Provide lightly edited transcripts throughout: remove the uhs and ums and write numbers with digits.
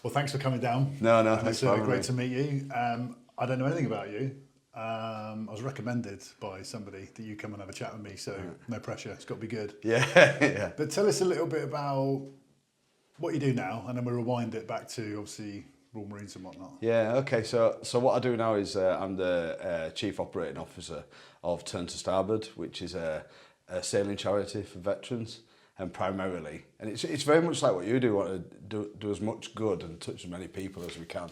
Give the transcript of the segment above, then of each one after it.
Well, thanks for coming down. No, thanks for having me. Great to meet you. I don't know anything about you. I was recommended by somebody that you come and have a chat with me, so no pressure. It's got to be good. Yeah, yeah. But tell us a little bit about what you do now, and then we'll rewind it back to, obviously, Royal Marines and whatnot. Yeah, okay. So what I do now is I'm the Chief Operating Officer of Turn to Starboard, which is a sailing charity for veterans, and primarily, and it's very much like what you do. We want to do as much good and touch as many people as we can,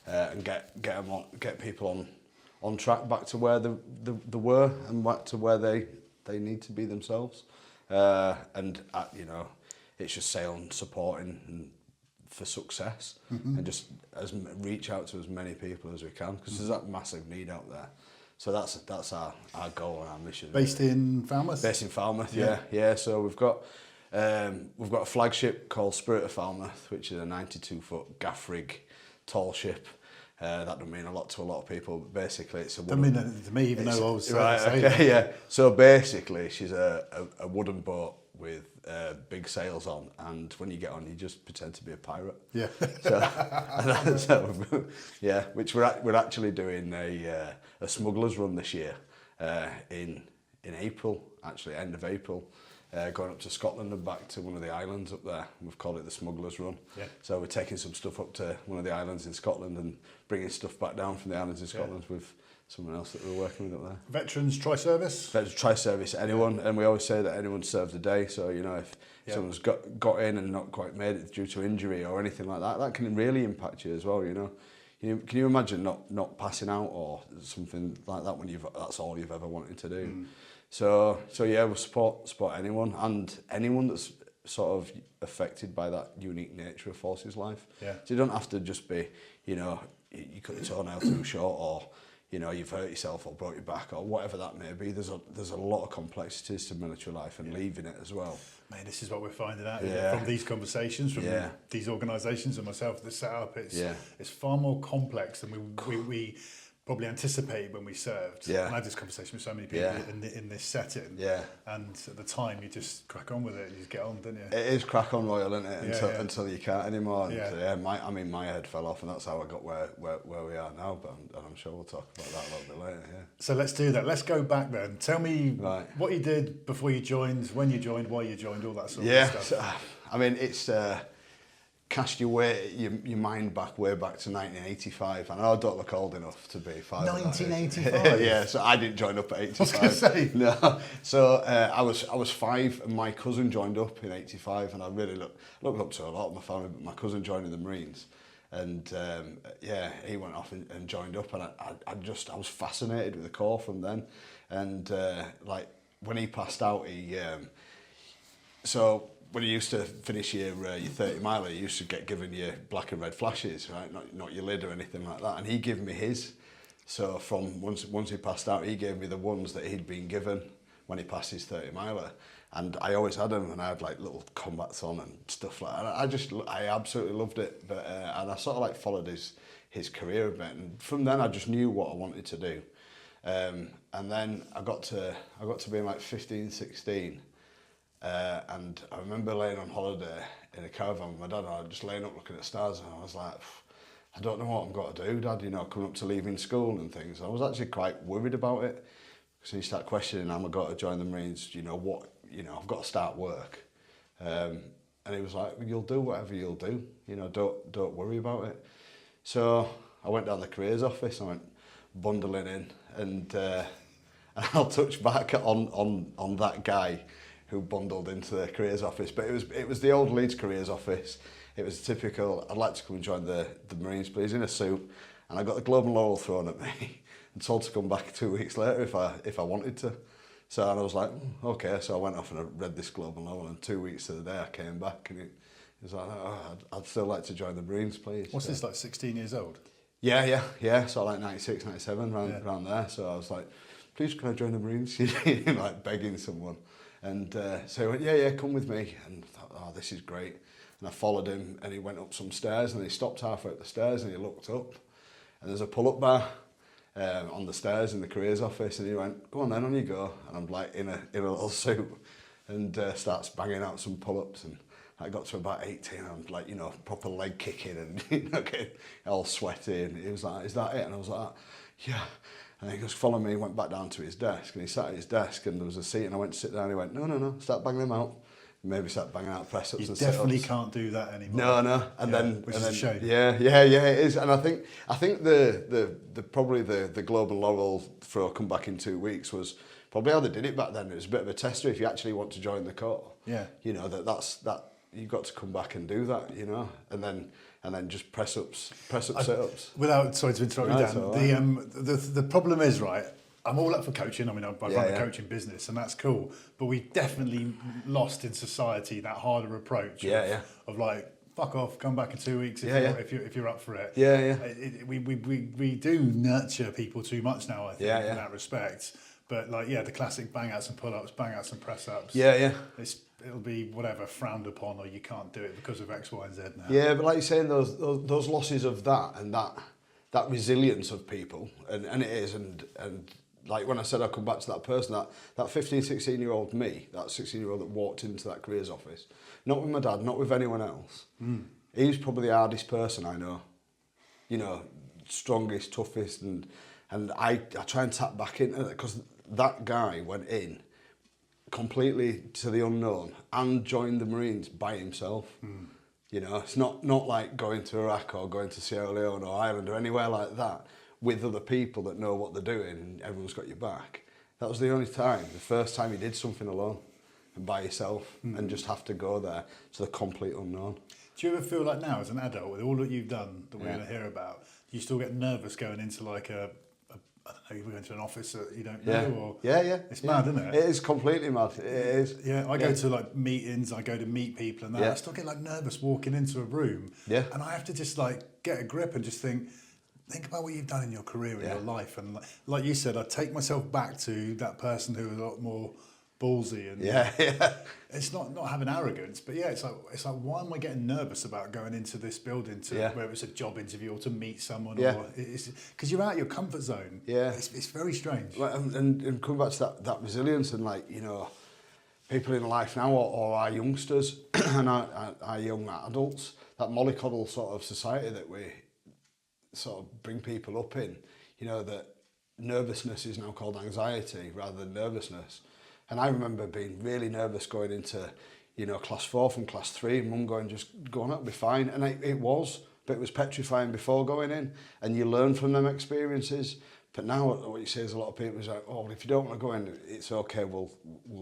and get people on track back to where they were and back to where they need to be themselves. You know, it's just sailing, supporting, and for success, and just reach out to as many people as we can, because there's that massive need out there. So that's our goal and our mission. Based in Falmouth? Based in Falmouth, yeah. So we've got a flagship called Spirit of Falmouth, which is a 92-foot gaff rig, tall ship. That doesn't mean a lot to a lot of people, but basically it's a wooden... Doesn't mean anything to me, even though I was right, saying okay, yeah. So basically she's a wooden boat with big sails on, and when you get on, you just pretend to be a pirate. Yeah. Yeah, which we're actually doing a smugglers run this year in April, actually end of April, going up to Scotland and back to one of the islands up there. We've called it the smugglers run. Yeah. So we're taking some stuff up to one of the islands in Scotland and bringing stuff back down from the islands in Scotland with someone else that we're working with up there. Veterans, tri-service? Veterans, tri-service, anyone, and we always say that anyone serves a day, so you know, if someone's got in and not quite made it due to injury or anything like that, that can really impact you as well, you know. Can you imagine not passing out or something like that when that's all you've ever wanted to do? So yeah, we'll support anyone, and anyone that's sort of affected by that unique nature of forces life. Yeah. So you don't have to just be, you know, you cut your toenail too short, or you know, you've hurt yourself or broke your back or whatever that may be. There's a lot of complexities to military life and leaving it as well. Mate, this is what we're finding out from these conversations, from these organisations and myself that set up. It's far more complex than we probably anticipated when we served. And I had this conversation with so many people in this setting. And at the time, you just crack on with it. You just get on, don't you? It is crack on, Royal, isn't it? Until you can't anymore. And, my head fell off, and that's how I got where we are now. But I'm sure we'll talk about that a little bit later. Yeah. So let's do that. Let's go back then. Tell me what you did before you joined, when you joined, why you joined, all that sort of stuff. So, I mean, it's cast your mind way back to 1985. I know I don't look old enough to be 5. 1985? Yeah, so I didn't join up at 85. I was going to say. No. So I was 5 and my cousin joined up in 85, and I really looked up to a lot of my family, but my cousin joined in the Marines. And he went off and joined up, and I was fascinated with the Corps from then. And like when he passed out, when you used to finish your 30 miler, you used to get given your black and red flashes, right? Not your lid or anything like that. And he gave me his. So from once he passed out, he gave me the ones that he'd been given when he passed his 30 miler. And I always had them, and I had like little combats on and stuff like that. I absolutely loved it. But and I sort of like followed his career a bit. And from then I just knew what I wanted to do. And then I got to be like 15, 16. And I remember laying on holiday in a caravan with my dad, and I was just laying up looking at stars, and I was like, I don't know what I'm going to do, Dad, you know, coming up to leaving school and things. I was actually quite worried about it, because you start questioning, am I going to join the Marines, you know, I've got to start work. And he was like, well, you'll do whatever you'll do, you know, don't worry about it. So I went down the careers office, I went bundling in, and I'll touch back on that guy who bundled into the careers office, but it was the old Leeds careers office. It was typical, I'd like to come and join the Marines, please, in a suit, and I got the Globe and Laurel thrown at me and told to come back 2 weeks later if I wanted to. So and I was like, okay, so I went off and I read this Globe and Laurel, and 2 weeks to the day I came back, and it was like, I'd still like to join the Marines, please. What's this, like 16 years old? Yeah, so like 96, 97, around there. So I was like, please can I join the Marines? Like begging someone. And so he went, yeah, come with me. And I thought, oh, this is great. And I followed him, and he went up some stairs, and he stopped halfway up the stairs, and he looked up, and there's a pull-up bar on the stairs in the careers office, and he went, go on then, on you go. And I'm like in a little suit, and starts banging out some pull-ups, and I got to about 18, I'm like, you know, proper leg kicking and, you know, getting all sweaty. And he was like, is that it? And I was like, yeah. And he goes, follow me, went back down to his desk. And he sat at his desk and there was a seat and I went to sit down and he went, no, start banging them out. Maybe start banging out press-ups and sit-ups. You definitely can't do that anymore. No. And then, which is a shame. Yeah, it is. And I think the probably the global laurel throw come back in 2 weeks was probably how they did it back then. It was a bit of a tester if you actually want to join the corps. Yeah. You know, that's you've got to come back and do that, you know, and then just press ups, sit-ups. Without, sorry to interrupt you, Dan, the problem is, right, I'm all up for coaching. I mean, I run a coaching business and that's cool, but we definitely lost in society that harder approach of like, fuck off, come back in 2 weeks if you're up for it. We do nurture people too much now, I think, in that respect. But like, the classic bang outs and pull ups, bang outs and press ups. It'll be whatever frowned upon, or you can't do it because of X, Y, and Z now. Yeah, but like you're saying, those losses of that and that resilience of people, and it is, and like when I said I'd come back to that person, that 15, 16-year-old me, that 16-year-old that walked into that careers office, not with my dad, not with anyone else. He was probably the hardest person I know. You know, strongest, toughest, and I try and tap back into it because that guy went in completely to the unknown and joined the Marines by himself. You know, it's not like going to Iraq or going to Sierra Leone or Ireland or anywhere like that with other people that know what they're doing and everyone's got your back. That was the only time, the first time he did something alone and by yourself and just have to go there to the complete unknown. Do you ever feel like now as an adult, with all that you've done that we're going to hear about, you still get nervous going into like I don't know, you go into an office that you don't know, or it's mad, isn't it? It is completely mad. It is. Yeah, I go to like meetings, I go to meet people, and that. I still get like nervous walking into a room, and I have to just like get a grip and just think about what you've done in your career and your life, and like you said, I take myself back to that person who was a lot more ballsy and it's not having arrogance, but it's like why am I getting nervous about going into this building whether it's a job interview or to meet someone or it's because you're out of your comfort zone. It's very strange. And coming back to that resilience and like, you know, people in life now or our youngsters and our young adults, that mollycoddle sort of society that we sort of bring people up in, you know, that nervousness is now called anxiety rather than nervousness. And I remember being really nervous going into, you know, class 4 from class 3, and mum going, that'll be fine. And it was, but it was petrifying before going in. And you learn from them experiences. But now what you say is a lot of people is like, oh, if you don't want to go in, it's okay, we'll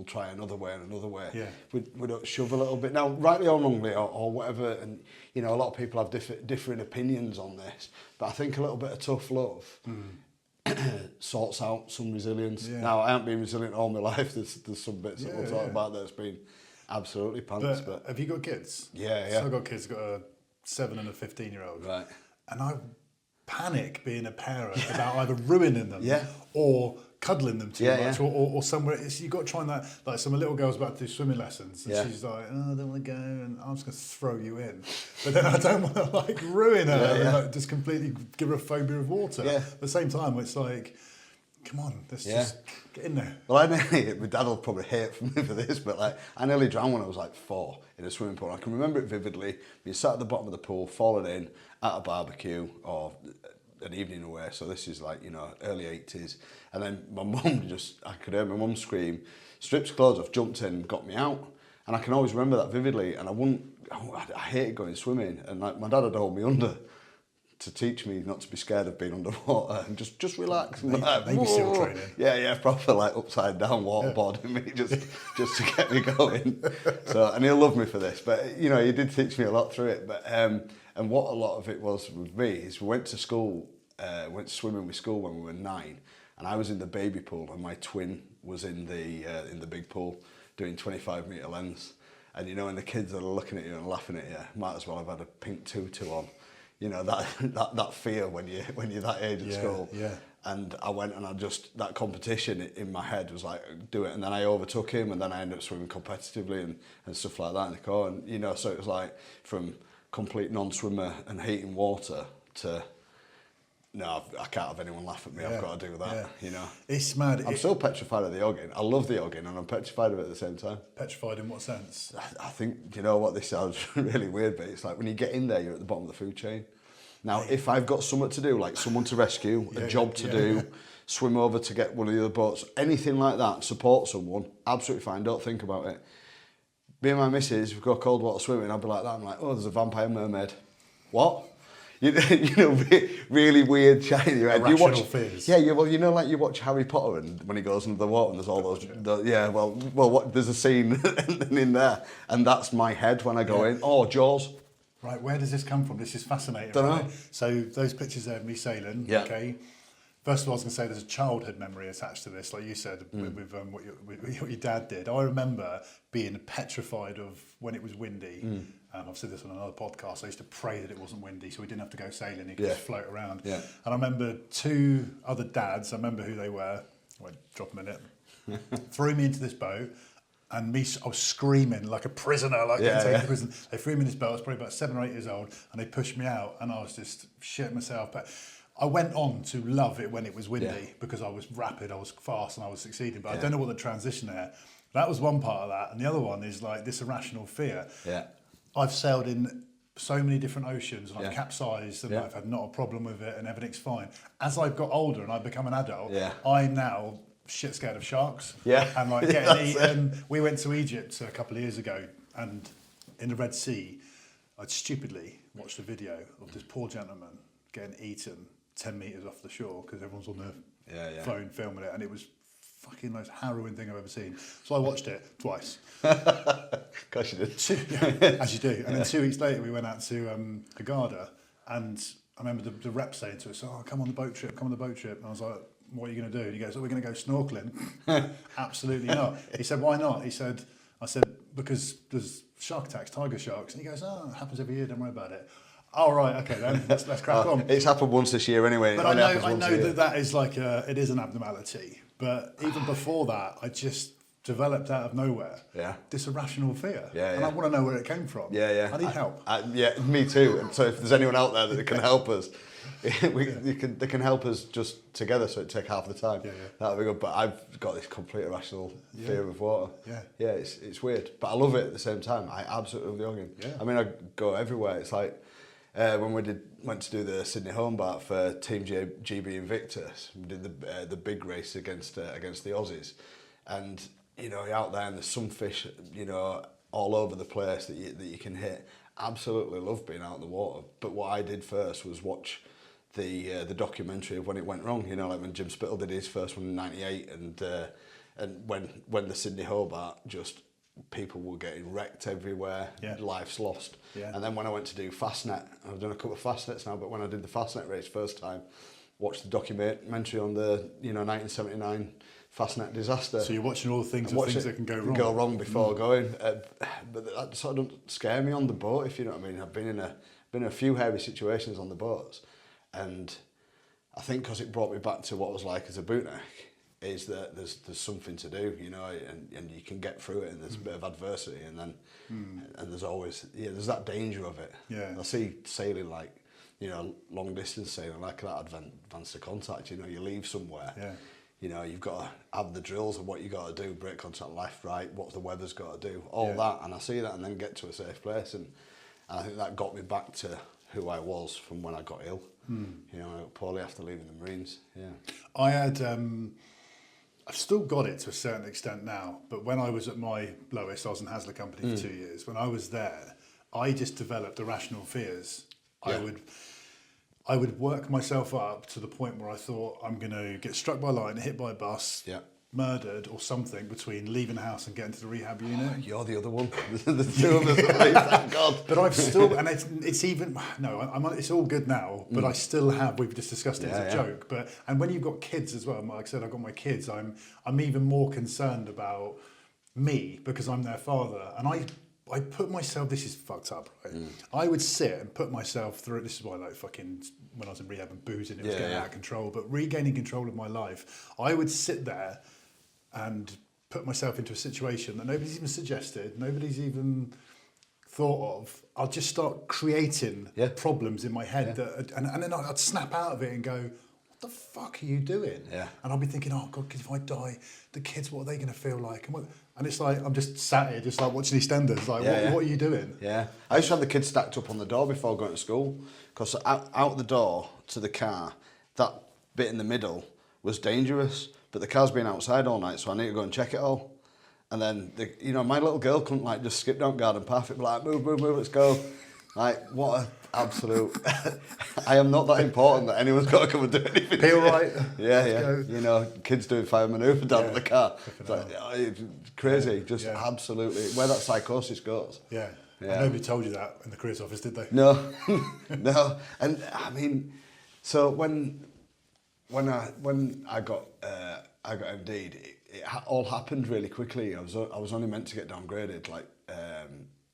try another way and another way. We don't shove a little bit. Now, rightly or wrongly or whatever, and, you know, a lot of people have different opinions on this. But I think a little bit of tough love sorts out some resilience. Now, I haven't been resilient all my life. There's some bits that we'll talk about that's been absolutely pants. But have you got kids? Yeah. So I've got kids. I've got a 7 and a 15-year-old. Right. And I panic being a parent about either ruining them or cuddling them too much or somewhere. You've got to try and that. Like, so my little girl's about to do swimming lessons and she's like, oh, I don't want to go and I'm just going to throw you in. But then I don't want to like ruin her and like, just completely give her a phobia of water. At the same time, it's like, come on, let's just get in there. Well, my dad will probably hate me for this, but like I nearly drowned when I was like 4 in a swimming pool. I can remember it vividly. We sat at the bottom of the pool, falling in at a barbecue or an evening away. So this is like, you know, early 80s. And then my mum I could hear my mum scream, stripped her clothes off, jumped in, got me out. And I can always remember that vividly. And I hated going swimming. And like my dad had hold me under to teach me not to be scared of being underwater and just relax. And maybe SEAL training. Yeah, proper like upside down waterboarding me just to get me going. So, and he'll love me for this, but you know, he did teach me a lot through it. But and what a lot of it was with me is we went to school, went swimming with school when we were 9, and I was in the baby pool and my twin was in the big pool doing 25-metre lengths. And you know, when the kids are looking at you and laughing at you, might as well have had a pink tutu on. You know, that fear when you're that age at school. Yeah. And I went and that competition in my head was like, do it. And then I overtook him and then I ended up swimming competitively and stuff like that in the car. And, you know, so it was like from complete non-swimmer and hating water to no, I can't have anyone laugh at me. I've got to do that. You know, it's mad. I'm so petrified of the hugging. I love the hugging, and I'm petrified of it at the same time. Petrified in what sense? I think, you know what, this sounds really weird, but it's like when you get in there, you're at the bottom of the food chain. Now, if I've got something to do, like someone to rescue, a job to do, swim over to get one of the other boats, anything like that, support someone, absolutely fine, don't think about it. Me and my missus, we go cold water swimming, I'll be like that, I'm like, oh, there's a vampire mermaid. What? You know, really weird shiny. You watch fears. Yeah, well, you know, like you watch Harry Potter and when he goes under the water and there's all those, there's a scene in there, and that's my head when I go in. Oh, Jaws. Right, where does this come from? This is fascinating. Don't right? know. So those pictures there of me sailing, okay. First of all, I was going to say there's a childhood memory attached to this, like you said, with what your dad did. I remember being petrified of when it was windy. I've said this on another podcast. I used to pray that it wasn't windy, so we didn't have to go sailing. You could just float around. Yeah. And I remember 2 other dads. I remember who they were. I won't drop them in it. Threw me into this boat. And I was screaming like a prisoner, like getting taken to prison. They threw me in this boat. I was probably about 7 or 8 years old, and they pushed me out, and I was just shit myself. But I went on to love it when it was windy because I was rapid, I was fast, and I was succeeding. But I don't know what the transition there. That was one part of that, and the other one is like this irrational fear. Yeah, I've sailed in so many different oceans, and I've capsized, and I've had not a problem with it, and everything's fine. As I've got older and I've become an adult, I'm now shit scared of sharks. And like getting eaten. We went to Egypt a couple of years ago, and in the Red Sea, I'd stupidly watched a video of this poor gentleman getting eaten 10 metres off the shore because everyone's on their phone filming it, and it was fucking the most harrowing thing I've ever seen. So I watched it twice. Gosh, you did. As you do. And then 2 weeks later, we went out to Hurghada, and I remember the rep saying to us, "Oh, come on the boat trip, come on the boat trip." And I was like, "What are you going to do?" And he goes, "Oh, we're going to go snorkeling." Absolutely not. He said, "Why not?" I said, "Because there's shark attacks, tiger sharks." And he goes, "Oh, it happens every year, don't worry about it." "Oh, right, okay then, let's crack on." It's happened once this year anyway. But I know that is like it is an abnormality. But even before that, I just developed out of nowhere this irrational fear. And I want to know where it came from. I need help. Me too. And so if there's anyone out there that can help us, they can help us just together, so it'd take half the time. That'd be good. But I've got this complete irrational fear of water. It's weird, but I love it at the same time. I absolutely love the hugging. I mean, I go everywhere. It's like when we went to do the Sydney Hobart for Team GB Invictus, we did the big race against the Aussies, and you know, you're out there and there's some fish, you know, all over the place that you can hit. Absolutely love being out in the water. But what I did first was watch the documentary of when it went wrong. You know, like when Jim Spittle did his first one in '98, and when the Sydney Hobart, just people were getting wrecked everywhere, lives lost. And then when I went to do Fastnet, I've done a couple of Fastnets now, but when I did the Fastnet race first time, watched the documentary on the 1979 Fastnet disaster. So you're watching all the things that can go wrong. Go wrong before going, but that sort of don't scare me on the boat, if you know what I mean. I've been in a few hairy situations on the boats, and I think because it brought me back to what it was like as a bootneck, is that there's something to do, you know, and you can get through it, and there's a bit of adversity, and then and there's always there's that danger of it. I see sailing like, you know, long distance sailing like that, advance to contact. You know, you leave somewhere. You know, you've got to have the drills of what you got to do, break contact left, right, what the weather's got to do, all that, and I see that, and then get to a safe place, and I think that got me back to who I was from when I got ill. You know, I got poorly after leaving the Marines. I had, I've still got it to a certain extent now, but when I was at my lowest, I was in Hasler Company for 2 years. When I was there, I just developed irrational fears. I would work myself up to the point where I thought I'm going to get struck by lightning, hit by a bus, murdered or something between leaving the house and getting to the rehab unit. You're the other one. The two of us, thank God. But I've still, and it's even, no, it's all good now, but I still have, we've just discussed it as a joke. And when you've got kids as well, like I said, I've got my kids, I'm even more concerned about me because I'm their father. And I put myself, this is fucked up, right? I would sit and put myself through, this is why like fucking, when I was in rehab and boozing, it was getting out of control, but regaining control of my life, I would sit there and put myself into a situation that nobody's even suggested, nobody's even thought of, I'll just start creating problems in my head and then I'd snap out of it and go, what the fuck are you doing? Yeah. And I'll be thinking, oh God, 'cause if I die, the kids, what are they going to feel like? And it's like, I'm just sat here, just like watching EastEnders, like, what are you doing? Yeah. I used to have the kids stacked up on the door before going to school, because out the door to the car, that bit in the middle was dangerous, but the car's been outside all night, so I need to go and check it all. And then, my little girl couldn't like just skip down garden path. It'd be like, move, let's go. Like, what an absolute... I am not that important that anyone's got to come and do anything. Feel right. Yeah. Kids doing fire manoeuvre down at the car. It's like, it's crazy, just absolutely. Where that psychosis goes. Yeah. Nobody told you that in the careers office, did they? No, no. And I mean, so when I got Indeed, it all happened really quickly. I was only meant to get downgraded,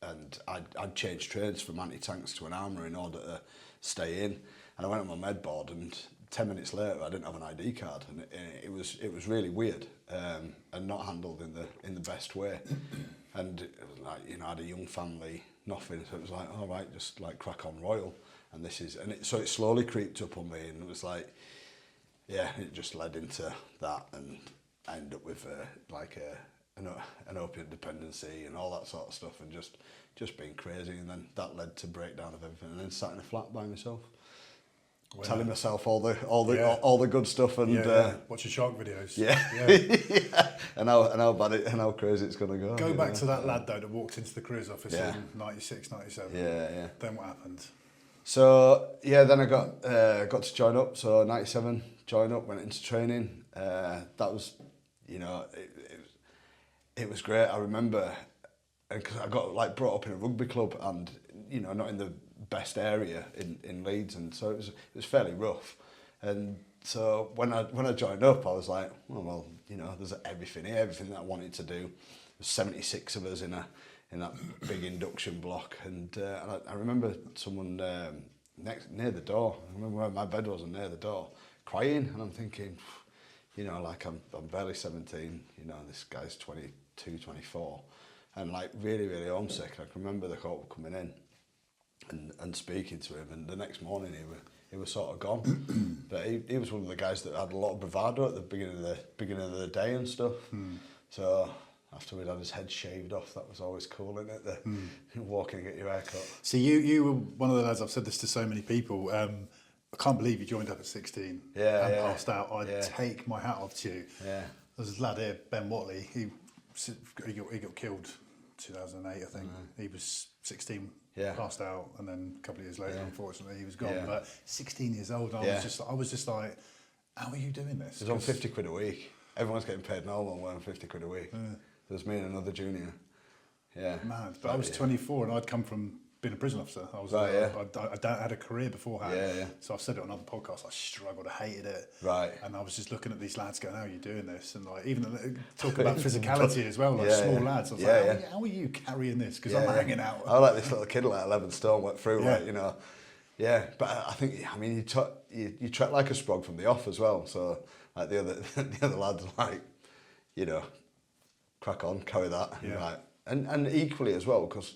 and I'd changed trades from anti-tanks to an armourer in order to stay in. And I went on my med board, and 10 minutes later, I didn't have an ID card, and it was really weird, and not handled in the best way. And it was like, I had a young family, nothing, so it was like, all right, just like crack on Royal, so it slowly creeped up on me, and it was like, it just led into that, and I ended up with an opiate dependency and all that sort of stuff, and just being crazy, and then that led to breakdown of everything, and then sat in a flat by myself, telling myself all the good stuff, and watching shark videos. and how crazy it's gonna go. Go back to that lad though that walked into the careers office in 96, 97. Yeah. Then what happened? So then I got to join up. So 97, join up, went into training. That was, it was great. I remember, because I got like brought up in a rugby club, and not in the best area in Leeds, and so it was fairly rough. And so when I joined up, I was like, well, there's everything here, everything that I wanted to do. There's 76 of us in that big induction block, and I remember someone near the door. I remember where my bed was, and near the door, crying, and I'm thinking, I'm barely 17, this guy's 22, 24, and like really, really homesick. I can remember the call coming in and speaking to him, and the next morning he was sort of gone. But he was one of the guys that had a lot of bravado at the beginning of the day and stuff. So after we'd had his head shaved off, that was always cool, isn't it? Walking and get your hair cut. So you were one of the lads, I've said this to so many people, I can't believe you joined up at 16 and passed out. I'd take my hat off to you. Yeah. There's this lad here, Ben Watley, he got killed 2008, I think. He was 16, passed out, and then a couple of years later, unfortunately, he was gone. But 16 years old, and I was just like, how are you doing this? It was on 50 quid a week. Everyone's getting paid normal, and we're on 50 quid a week. There's me and another junior. Yeah. Mad. But I was 24, and I'd come from being a prison officer. I was I had a career beforehand. So I've said it on other podcasts, I struggled, I hated it. Right. And I was just looking at these lads going, how are you doing this? And like, even talk about physicality as well, like small lads. I was like, how are you carrying this? Because I'm hanging out. I like this little kid like 11 stone went through, but I think, you track like a sprog from the off as well. So like the other lads are like, crack on, carry that. Right. And equally as well, because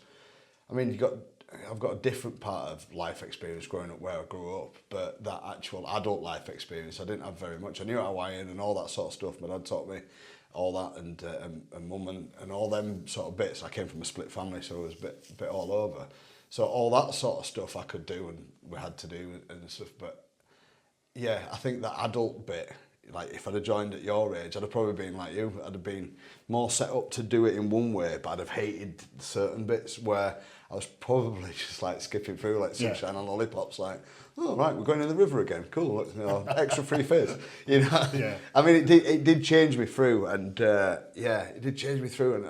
I've got a different part of life experience growing up where I grew up, but that actual adult life experience I didn't have very much. I knew Hawaiian and all that sort of stuff. My dad taught me all that, and mum and all them sort of bits. I came from a split family, so it was a bit all over. So all that sort of stuff I could do, and we had to do and stuff. But I think that adult bit, like if I'd have joined at your age, I'd have probably been like you. I'd have been more set up to do it in one way, but I'd have hated certain bits where I was probably just like skipping through like sunshine and lollipops, like, oh right, we're going in the river again, cool, extra free fizz, I mean, it did change me through, and it did change me through,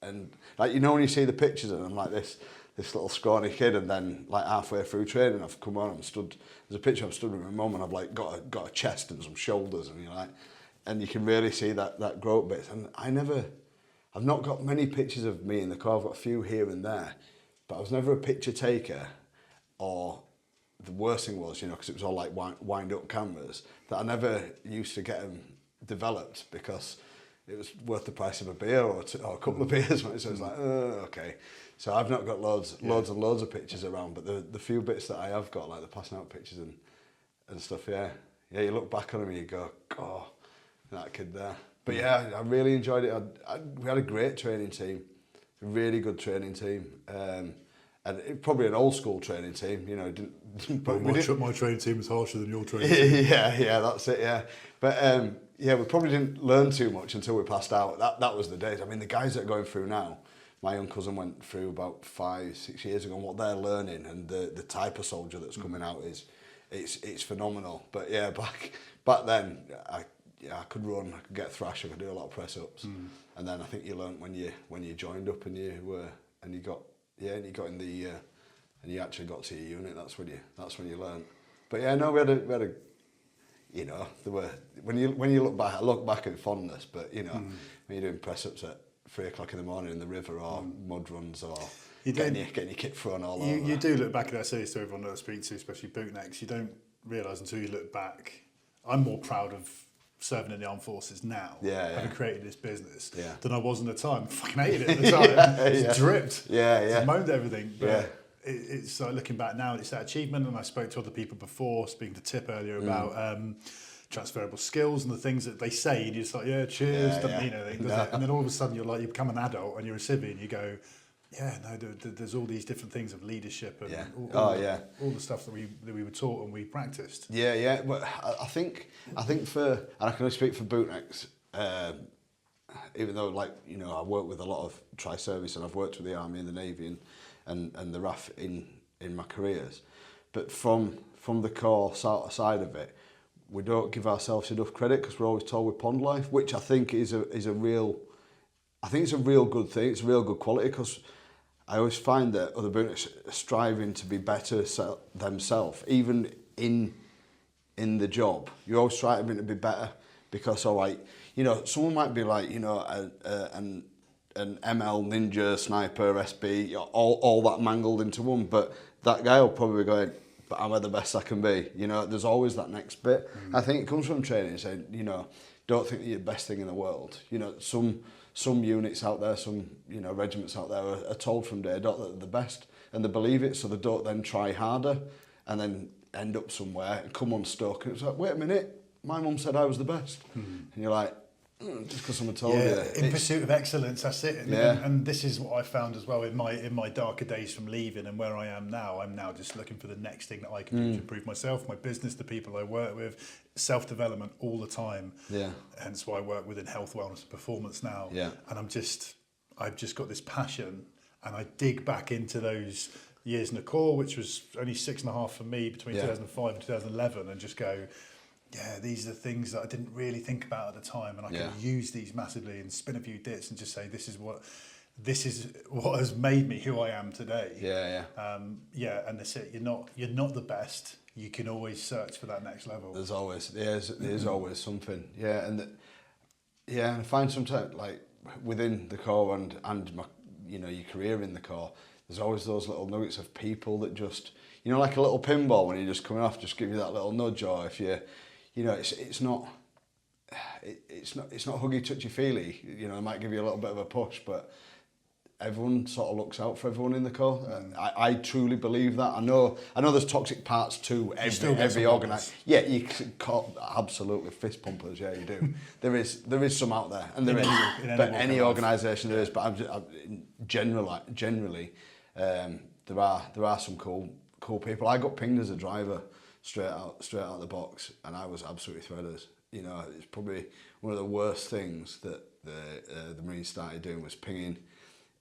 and like when you see the pictures and I'm like this little scrawny kid, and then like halfway through training I've come on, there's a picture I'm stood with my mum, and I've like got a chest and some shoulders, and and you can really see that growth bit, and I've not got many pictures of me in the car. I've got a few here and there, but I was never a picture taker, or the worst thing was, because it was all like wind up cameras, that I never used to get them developed because it was worth the price of a beer or a couple of beers. So it was like, okay. So I've not got loads and loads of pictures around, but the few bits that I have got, like the passing out pictures and stuff, yeah, you look back on them and you go, oh, that kid there. But yeah, I really enjoyed it. We had a great training team, a really good training team, and probably an old school training team. You know, but my training team was harsher than your training team. yeah, that's it. Yeah, but yeah, we probably didn't learn too much until we passed out. That was the days. I mean, the guys that are going through now. My young cousin went through about 5-6 years ago, and what they're learning and the type of soldier that's coming out it's phenomenal. But yeah, back then I could run, I could get thrash, I could do a lot of press ups, and then I think you learnt when you joined up and you got in the and you actually got to your unit. That's when you learnt. But yeah, no, we had a you know, there were when you look back, I look back in fondness, but you know, when you're doing press ups at 3 o'clock in the morning in the river or mud runs or getting your kit thrown all over. You do look back at that series to everyone that I speak to, especially bootnecks. You don't realise until you look back. I'm more proud of serving in the armed forces now, having created this business, than I was in the time. I fucking hated it at the time. It's dripped. Just moaned everything. But it's like looking back now, it's that achievement. And I spoke to other people before, speaking to Tip earlier about transferable skills and the things that they say, and you're just like, cheers, doesn't mean anything, does it? And then all of a sudden you're like, you become an adult and you're a civvy and you go, there's all these different things of leadership and all the stuff that we were taught and we practiced. But I think for, and I can only speak for bootnecks, even though, like, you know, I work with a lot of tri-service and I've worked with the Army and the Navy and the RAF in my careers, but from the Corps side of it, we don't give ourselves enough credit because we're always told we're pond life, which I think is a real good thing. It's a real good quality, because I always find that other bootnecks are striving to be better themselves, even in the job. You're always striving to be better because, all right, you know, someone might be like, you know, an ML ninja sniper SB, all that mangled into one, but that guy will probably be going, but am I the best I can be? You know, there's always that next bit. I think it comes from training, saying, you know, don't think that you're the best thing in the world. You know, some units out there, some, you know, regiments out there are told from day dot that they're the best, and they believe it, so they don't then try harder and then end up somewhere and come unstuck. And it's like, wait a minute, my mum said I was the best. And you're like, just because someone told you. In pursuit of excellence, that's it. And this is what I found as well in my darker days from leaving and where I am now. I'm now just looking for the next thing that I can do to improve myself, my business, the people I work with, self-development all the time. Hence why I work within health, wellness and performance now. And I've just got this passion, and I dig back into those years in the Corps, which was only 6.5 for me between 2005 and 2011, and just go, these are the things that I didn't really think about at the time, and I can use these massively and spin a few dits and just say, this is what has made me who I am today. And that's it. You're not the best. You can always search for that next level. There's always something. And I find sometimes, like, within the Corps and my, you know, your career in the Corps, there's always those little nuggets of people that just, you know, like a little pinball when you're just coming off, just give you that little nudge, or if you know, it's not huggy, touchy, feely. You know, it might give you a little bit of a push, but everyone sort of looks out for everyone in the Corps. I truly believe that. I know there's toxic parts to every organisation. Yeah, you can call absolutely fist pumpers. Yeah, you do. there is some out there, and any organisation there is. But generally, there are some cool people. I got pinged as a driver straight out the box, and I was absolutely threaders. You know, it's probably one of the worst things that the Marines started doing was pinging.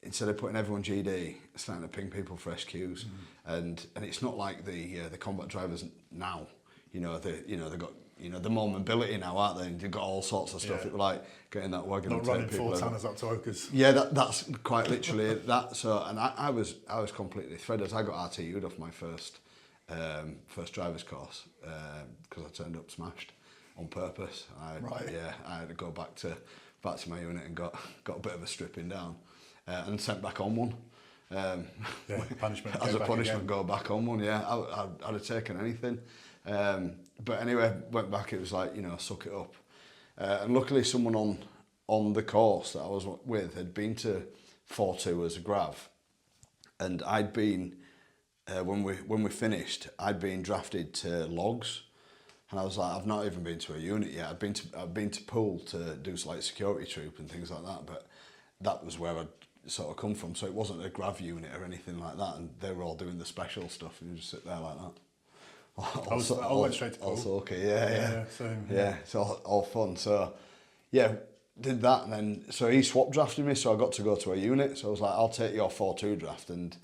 Instead of putting everyone GD, starting to ping people for SQs, and it's not like the combat drivers now. You know, they've got, you know, the more mobility now, aren't they? And they've got all sorts of stuff. It was like getting that wagon. Not running 4 tonners up to Oakers. Yeah, that's quite literally that. So, and I was completely threaded. I got RTU'd off my first driver's course because I turned up smashed on purpose. I had to go back to my unit and got a bit of a stripping down. And sent back on one. Punishment. As a punishment, go back on one. Yeah, I'd have taken anything. But anyway, went back. It was like, you know, suck it up. And luckily, someone on the course that I was with had been to 4-2 as a grav, And I'd been, when we finished, I'd been drafted to logs. And I was like, I've not even been to a unit yet. I've been to pool to do like security troop and things like that, but that was where I'd sort of come from. So it wasn't a grav unit or anything like that, and they were all doing the special stuff, and you just sit there like that. I went straight to pool. Also, okay, yeah. Same, yeah. It's all fun. So yeah, did that, and then so he swap drafted me, so I got to go to a unit. So I was like, I'll take your 4-2 draft, and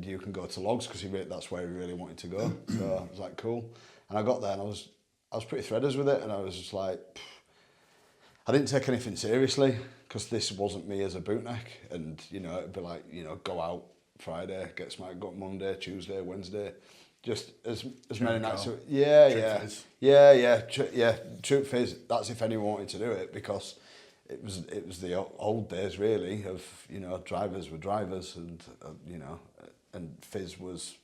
you can go to logs, because that's where he really wanted to go. So I was like, cool. And I got there, and I was pretty threaders with it, and I was just like, I didn't take anything seriously, because this wasn't me as a bootneck, and it'd be like, go out Friday, get smacked, go Monday, Tuesday, Wednesday, just as many nights. Troop fizz. That's if anyone wanted to do it, because it was the old days really of drivers were drivers, and and fizz was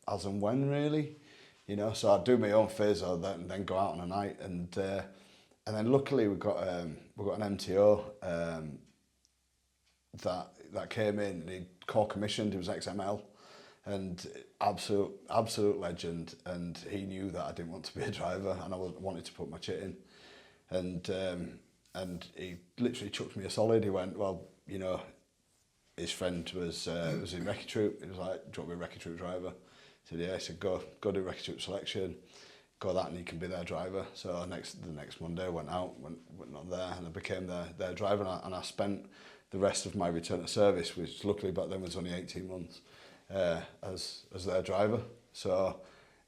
as and when really. So I'd do my own fizz, or then go out on a night, and then luckily we got an MTO that came in, and he core commissioned. He was XML, and absolute legend. And he knew that I didn't want to be a driver, and I wanted to put my chit in, and he literally chucked me a solid. He went, well, his friend was in recce troop. He was like, do you want to be a recce troop driver? I said, yeah. He said, go do recce troop selection, go that, and you can be their driver. So the next Monday I went out, went on there, and I became their driver, and I spent the rest of my return to service, which luckily back then was only 18 months, as their driver. So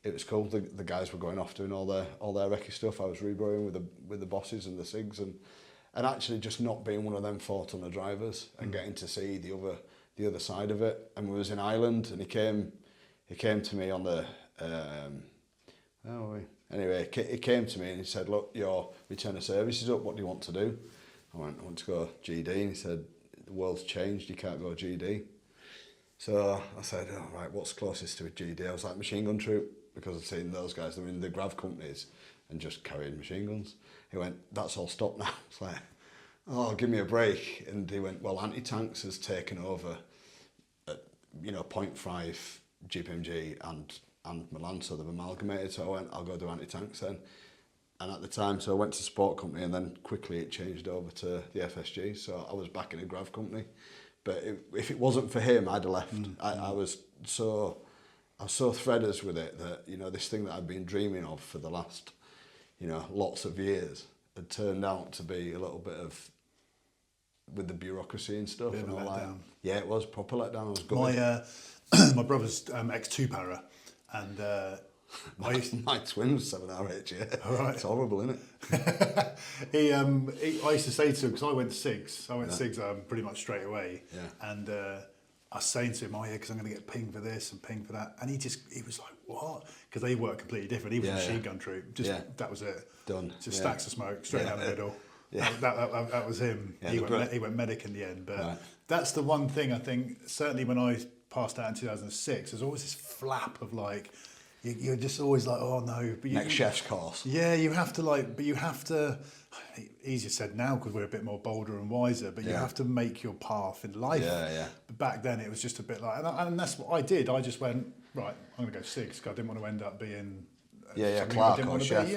it was cool. The guys were going off doing all their recce stuff. I was rebroing with the bosses and the SIGs, and actually just not being one of them 4-tonner drivers, and getting to see the other side of it. And we was in Ireland, and he came to me on the anyway, he came to me and he said, look, your return of service is up, what do you want to do? I want to go GD, and he said, the world's changed, you can't go GD. So I said, oh, right, what's closest to a GD? I was like, machine gun troop, because I'd seen those guys, they were in the grav companies and just carrying machine guns. He went, that's all stopped now. It's like, oh, give me a break. And he went, well, anti-tanks has taken over at, 0.5 GPMG and Milan, so they've amalgamated. So I went, I'll go do anti-tanks then. And at the time, so I went to sport company, and then quickly it changed over to the FSG. So I was back in a grav company. But if it wasn't for him, I'd have left. I was so threaders with it that, this thing that I'd been dreaming of for the last, lots of years had turned out to be a little bit of, with the bureaucracy and stuff. And all that. Yeah, it was proper letdown. I was good. My brother's ex-2 para, and my twin was 7 or 8 years. Right. It's horrible, isn't it? I used to say to him, because I went SIGs pretty much straight away, and I was saying to him, oh yeah, because I'm going to get pinged for this and pinged for that, and he was like, what? Because they work completely different. He was machine gun troop, that was it. Done. Just stacks of smoke straight down the middle. Yeah. That was him. Yeah, he went medic in the end, but that's the one thing I think, certainly when I passed out in 2006, there's always this flap of like, you're just always like, oh no. But next chef's course. Yeah, you have to, easier said now because we're a bit more bolder and wiser, but you have to make your path in life. Yeah. But back then it was just a bit like, and that's what I did. I just went, right, I'm going to go SIGs because I didn't want to end up being... clerk or chef.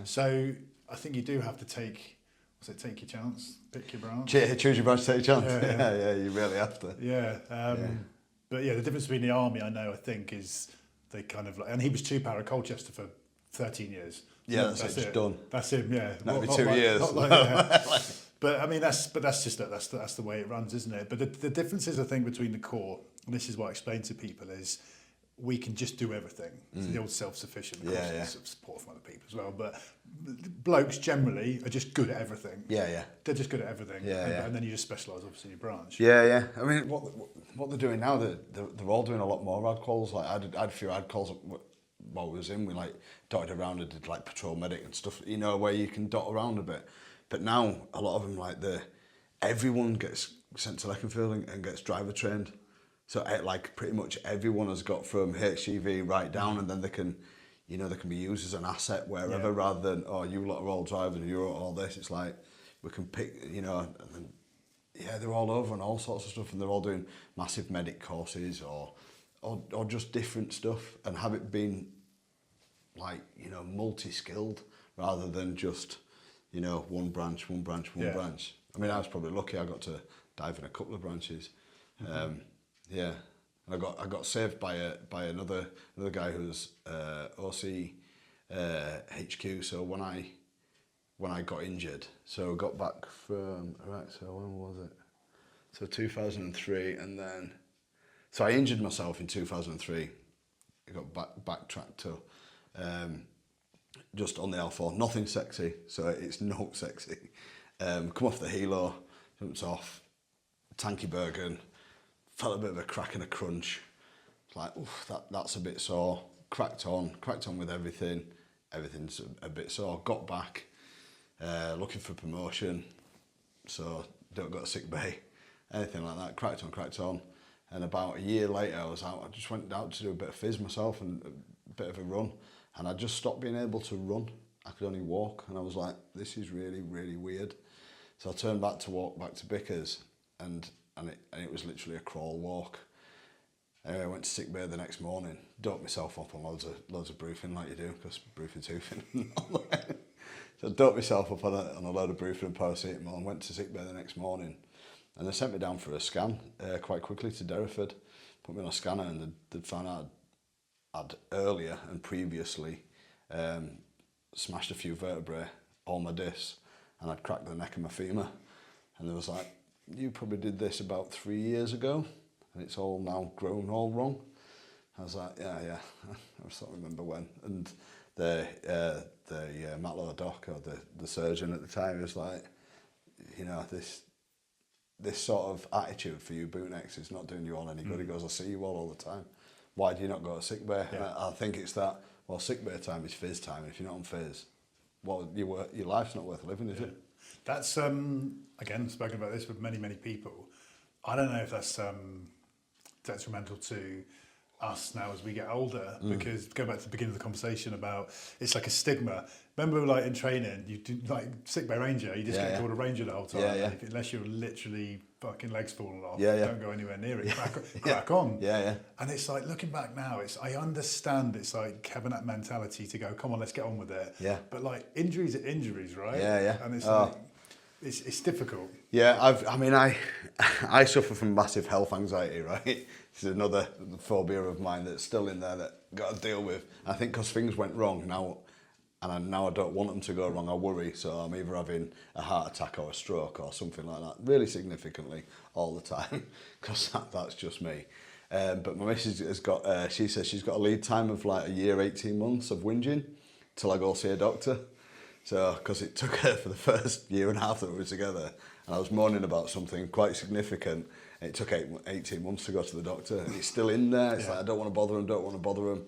So I think you do have to take your chance, pick your branch. Choose your branch, take your chance. Yeah, you really have to. But the difference between the army, I think, is they kind of like, and he was 2 para Colchester for 13 years. Yeah, that's it. Done. That's him. Yeah, not 2 years. But I mean, that's the way it runs, isn't it? But the differences I think between the corps, and this is what I explain to people, is we can just do everything. It's the old self-sufficient. Support from other people as well, but blokes generally are just good at everything. They're just good at everything. And then you just specialise obviously in your branch. I mean, what they're doing now, they're all doing a lot more ad calls. Like I had a few ad calls while we was in. We like dotted around and did like patrol medic and stuff. Where you can dot around a bit. But now a lot of them everyone gets sent to Leconfield and gets driver trained. So like pretty much everyone has got from HGV right down, and then they can be used as an asset wherever, rather than, oh, you lot are all drivers and you're all this. It's like we can pick, and then yeah, they're all over and all sorts of stuff, and they're all doing massive medic courses or just different stuff, and have it been like, you know, multi-skilled rather than just, you know, one branch. I mean, I was probably lucky. I got to dive in a couple of branches. Yeah, and I got saved by another guy who's OC HQ. So when I got injured, so I got back from, right, so when was it? So 2003, and then, so I injured myself in 2003. I got backtracked to just on the L4, nothing sexy, so it's not sexy. Come off the helo, jumped off, Tanky Bergen, felt a bit of a crack and a crunch. Like, oof, that's a bit sore. Cracked on with everything. Everything's a bit sore. Got back, looking for promotion, so don't go to sick bay, anything like that. Cracked on. And about a year later, I was out. I just went out to do a bit of phys myself and a bit of a run. And I just stopped being able to run. I could only walk. And I was like, this is really, really weird. So I turned back to walk back to Bickers, and it was literally a crawl walk. Anyway, I went to sick bay the next morning, doped myself up on loads of brufen like you do, because brufen toothing. So I doped myself up on a load of brufen and paracetamol, and went to sick bay the next morning. And they sent me down for a scan quite quickly to Derriford, put me on a scanner, and they'd found out I'd earlier and previously smashed a few vertebrae, all my discs, and I'd cracked the neck of my femur. And they was like, you probably did this about 3 years ago, and it's all now grown all wrong. I was like, yeah, I just don't remember when. And the Matlow doc, or the surgeon at the time, was like, you know, this sort of attitude for you bootnecks is not doing you all any good. He goes, I see you all the time. Why do you not go to sick bay? Yeah. And I think it's that, well, sick bay time is phys time. If you're not on phys, well, your life's not worth living, is it? That's, again, spoken about this with many, many people. I don't know if that's detrimental to us now as we get older, because go back to the beginning of the conversation about, it's like a stigma. Remember, like in training, you do like sick bay ranger, you just get called a ranger the whole time. Unless you're literally fucking legs falling off, don't go anywhere near it. Crack on. And it's like, looking back now, I understand it's like having that mentality to go, come on, let's get on with it. But like, injuries are injuries, right? And it's like, it's difficult. I suffer from massive health anxiety, right? This is another phobia of mine that's still in there that I've got to deal with. I think because things went wrong now, and now I don't want them to go wrong, I worry. So I'm either having a heart attack or a stroke or something like that, really significantly all the time, because that's just me. But my missus has got, she says she's got a lead time of like a year, 18 months of whinging till I go see a doctor. So, because it took her for the first year and a half that we were together, and I was moaning about something quite significant, and it took 18 months to go to the doctor, and it's still in there. It's like, I don't want to bother him.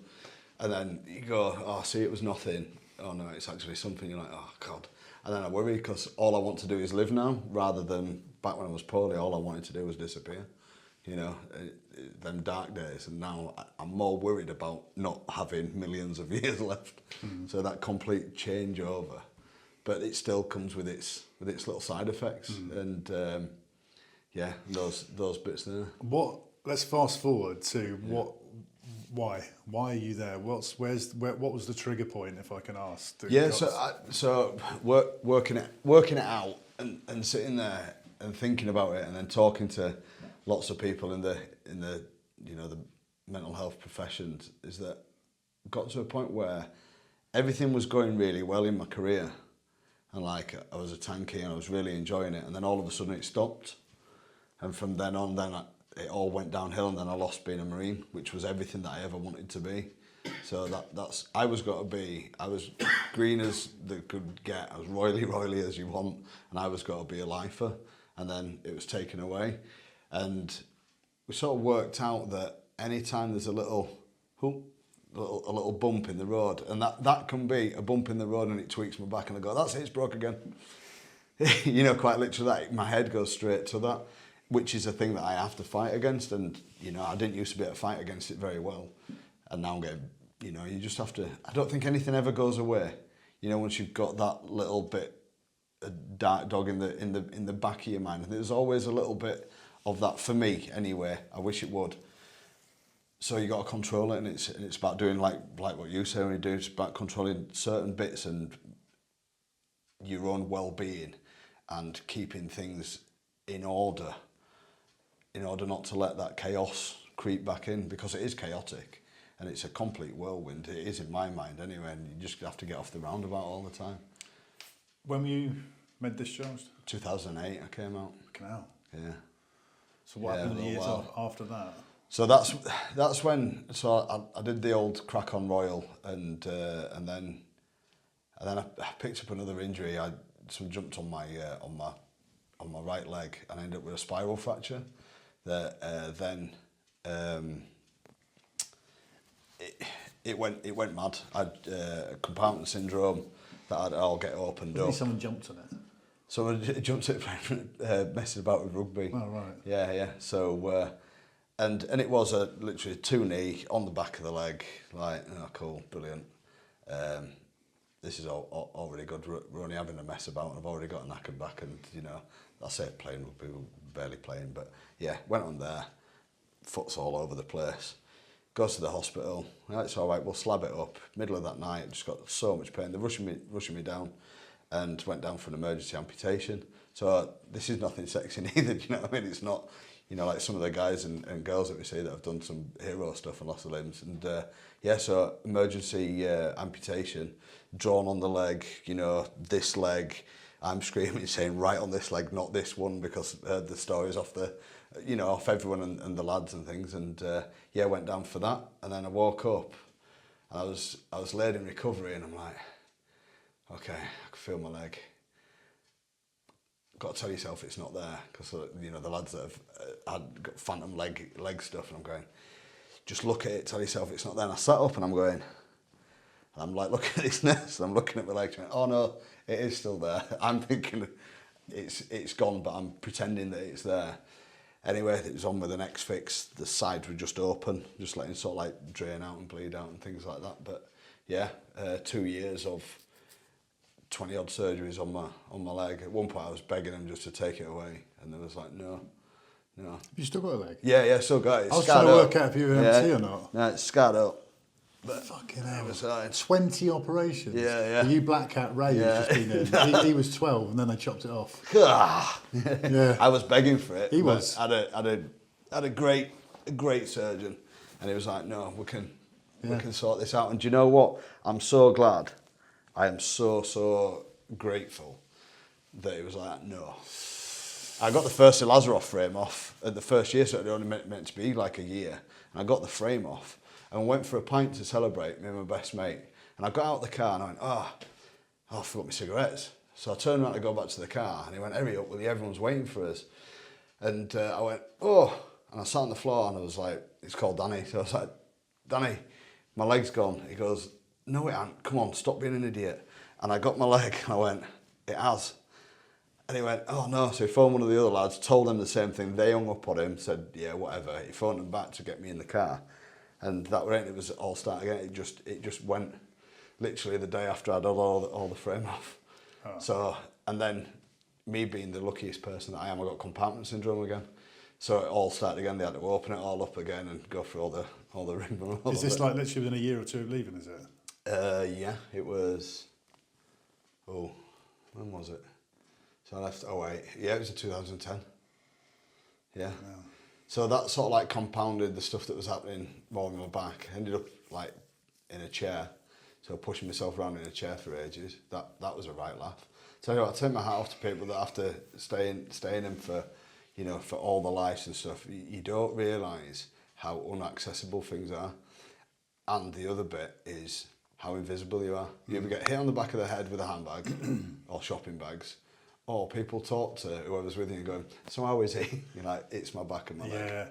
And then you go, oh, see, it was nothing. Oh no, it's actually something. You're like, oh God. And then I worry, because all I want to do is live now, rather than back when I was poorly, all I wanted to do was disappear. You know, them dark days, and now I'm more worried about not having millions of years left. So that complete changeover, but it still comes with its little side effects, and those bits there. Let's fast forward to why are you there? What was the trigger point, if I can ask? So working it out and sitting there and thinking about it, and then talking to lots of people in the the mental health professions, is that got to a point where everything was going really well in my career, and like I was a tanky and I was really enjoying it, and then all of a sudden it stopped, and from then on, it all went downhill, and then I lost being a Marine, which was everything that I ever wanted to be. So I was green as they could get, I was roily as you want, and I was got to be a lifer, and then it was taken away. And we sort of worked out that any time there's a little bump in the road, and that can be a bump in the road, and it tweaks my back, and I go, that's it, it's broke again. You know, quite literally, my head goes straight to that, which is a thing that I have to fight against. And, you know, I didn't used to be able to fight against it very well. And now I'm getting, you know, you just have to, I don't think anything ever goes away. You know, once you've got that little bit a dark dog in the back of your mind. And there's always a little bit of that for me anyway. I wish it would. So you got to control it, and it's about doing like what you say when you do. It's about controlling certain bits and your own well-being and keeping things in order not to let that chaos creep back in, because it is chaotic and it's a complete whirlwind. It is in my mind anyway, and you just have to get off the roundabout all the time. When were you med-discharged? 2008 I came out. Canal. Yeah. So what happened in the years after that? So that's when I did the old crack on Royal, and then I picked up another injury. Some jumped on my right leg, and I ended up with a spiral fracture. Then it went mad. I had compartment syndrome that I'd all get opened up. Someone jumped on it. Someone jumped it, messing about with rugby. Oh right. Yeah. So. And it was literally 2-knee on the back of the leg, like, oh, cool, brilliant. This is already good. We're only having a mess about, and I've already got a knackered back, and, you know, I say playing rugby, we're barely playing, but yeah, went on there, foot's all over the place. Goes to the hospital, it's all right, we'll slab it up. Middle of that night, just got so much pain. They're rushing me down, and went down for an emergency amputation. So this is nothing sexy neither, you know what I mean? It's not, you know, like some of the guys and girls that we see that have done some hero stuff and lost their limbs. And so emergency amputation, drawn on the leg, you know, this leg. I'm screaming, saying right on this leg, not this one, because I heard the stories off everyone and the lads and things. And went down for that. And then I woke up, and I was laid in recovery, and I'm like, okay, I can feel my leg. Got to tell yourself it's not there, because you know the lads that have got phantom leg stuff, and I'm going, just look at it, tell yourself it's not there. And I sat up, and I'm going, and I'm like looking at this nest, and I'm looking at my legs, going, oh no, it is still there. I'm thinking it's gone, but I'm pretending that it's there. Anyway, it was on with the next fix. The sides were just open, just letting sort of like drain out and bleed out and things like that. But yeah, 2 years of 20 odd surgeries on my leg. At one point I was begging them just to take it away, and they was like, no. Have you still got a leg? Yeah, still got it. I was trying to work out if you were MC or not. No, it's scarred up. But fucking hell. It was 20 operations. Yeah. You Black Cat Ray has just been in. He was 12 and then they chopped it off. Yeah. I was begging for it. He was. I had a great surgeon, and he was like, no, we can sort this out. And do you know what? I'm so glad. I am so grateful that it was like, no. I got the first Lazarov frame off at the first year, so it only meant to be like a year. And I got the frame off and went for a pint to celebrate, me and my best mate. And I got out the car and I went, I forgot my cigarettes. So I turned around to go back to the car, and he went, hurry up, everyone's waiting for us. And I went, and I sat on the floor, and I was like, it's called Danny. So I was like, Danny, my leg's gone. He goes, no, it ain't. Come on, stop being an idiot. And I got my leg, and I went, it has. And he went, oh no. So he phoned one of the other lads, told them the same thing. They hung up on him, said, yeah, whatever. He phoned them back to get me in the car. And that was it. It was all start again. It just went literally the day after I'd had all the frame off. Oh. So, and then me being the luckiest person that I am, I got compartment syndrome again. So it all started again. They had to open it all up again and go through all the rigmarole. Is this like literally within a year or two of leaving, is it? Yeah, it was, when was it? So I left 2008. Yeah, it was in 2010. Yeah. Wow. So that sort of like compounded the stuff that was happening more on my back. I ended up like in a chair, so pushing myself around in a chair for ages. That was a right laugh. Tell you what, I take my hat off to people that have to stay in them for, you know, for all the lives and stuff. You don't realise how inaccessible things are. And the other bit is how invisible you are. You ever get hit on the back of the head with a handbag or shopping bags, or people talk to whoever's with you and going, so how is he? You're like, it's my back and my leg. Yeah.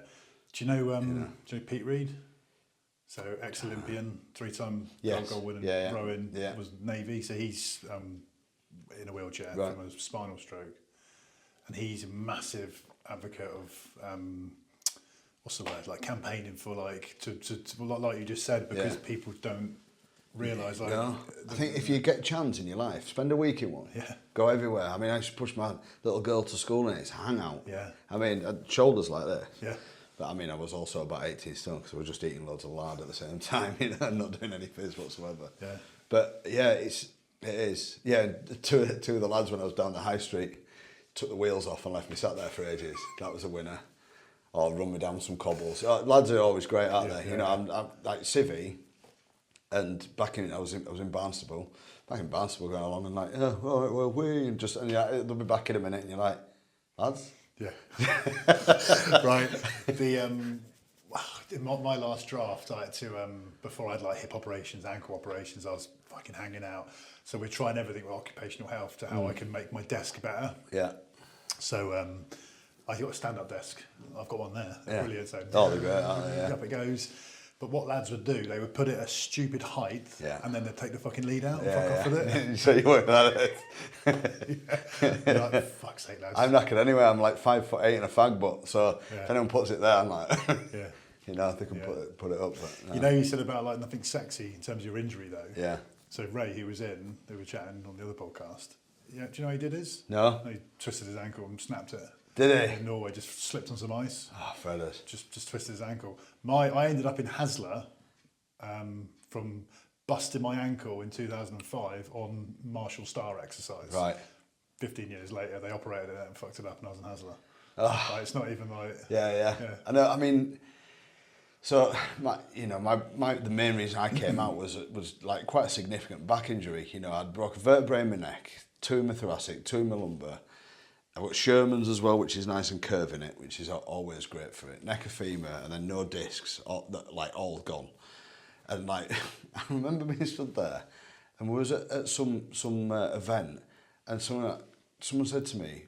Do you know Pete Reed? So ex-Olympian, 3-time gold winner, rowing, was Navy. So he's in a wheelchair from a spinal stroke. And he's a massive advocate of, what's the word, like campaigning for like, to like you just said, because people don't realise like... No. I think if you get a chance in your life, spend a week in one. Yeah. Go everywhere. I mean, I used to push my little girl to school and it's hangout. Yeah. I mean, shoulders like this. Yeah. But I mean, I was also about 18 stone because I was just eating loads of lard at the same time, you know, and not doing any fizz whatsoever. Yeah. But yeah, it is. Yeah, two of the lads when I was down the high street took the wheels off and left me sat there for ages. That was a winner. Or run me down some cobbles. Lads are always great, aren't they? You know, I'm like civvy, and I was in Barnstable. Back in Barnstable, going along and like, oh, all right, well, they'll be back in a minute, and you're like, lads. Yeah. Right. In my last draft, I had to before I had like hip operations, ankle operations, I was fucking hanging out. So we're trying everything with occupational health to how I can make my desk better. Yeah. So I got a stand-up desk. I've got one there. Yeah. Brilliant. So they're great, aren't they? Yeah. Up it goes. But what lads would do, they would put it at a stupid height, and then they'd take the fucking lead out and fuck off with it. So you weren't at it. You're like, fuck's sake, lads. I'm knackered anyway. I'm like 5'8" and a fag butt. So if anyone puts it there, I'm like, you know, they can put it up. But, no. You know, you said about like nothing sexy in terms of your injury though. Yeah. So Ray, he was in. They were chatting on the other podcast. Yeah. Do you know what he did? No. He twisted his ankle and snapped it. Did he? In Norway, just slipped on some ice. Oh, feathers. Just twisted his ankle. I ended up in Hasler from busting my ankle in 2005 on martial star exercise. Right. 15 years later, they operated it and fucked it up, and I was in Hasler. Oh. Like, it's not even like... Yeah. I know. I mean, so the main reason I came out was like quite a significant back injury. You know, I'd broke a vertebrae in my neck, 2 in my thoracic, 2 in my lumbar. I've got Sherman's as well, which is nice and curving it, which is always great for it. Neck of femur, and then no discs, all gone. And like, I remember being stood there, and we was at some event, and someone said to me,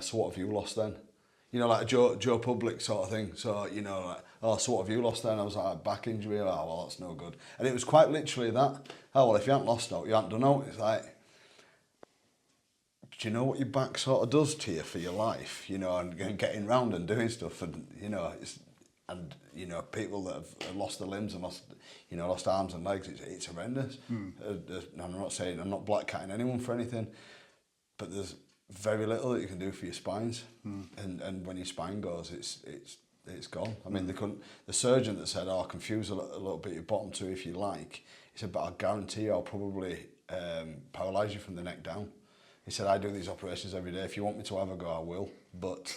"So what have you lost then?" You know, like a Joe Public sort of thing. So you know, like, "Oh, so what have you lost then?" I was like, "Back injury." Oh, well, that's no good. And it was quite literally that. Oh, well, if you haven't lost out, you haven't done out. It's like, do you know what your back sort of does to you for your life? You know, and getting round and doing stuff, and you know, people that have lost their limbs and lost arms and legs, it's horrendous. I'm not saying, I'm not black catting anyone for anything, but there's very little that you can do for your spines, and when your spine goes, it's gone. I mean, the surgeon that said, "Oh, I'll confuse a little bit your bottom two if you like," he said, "But I guarantee you I'll probably paralyse you from the neck down." He said, "I do these operations every day. If you want me to have a go, I will." But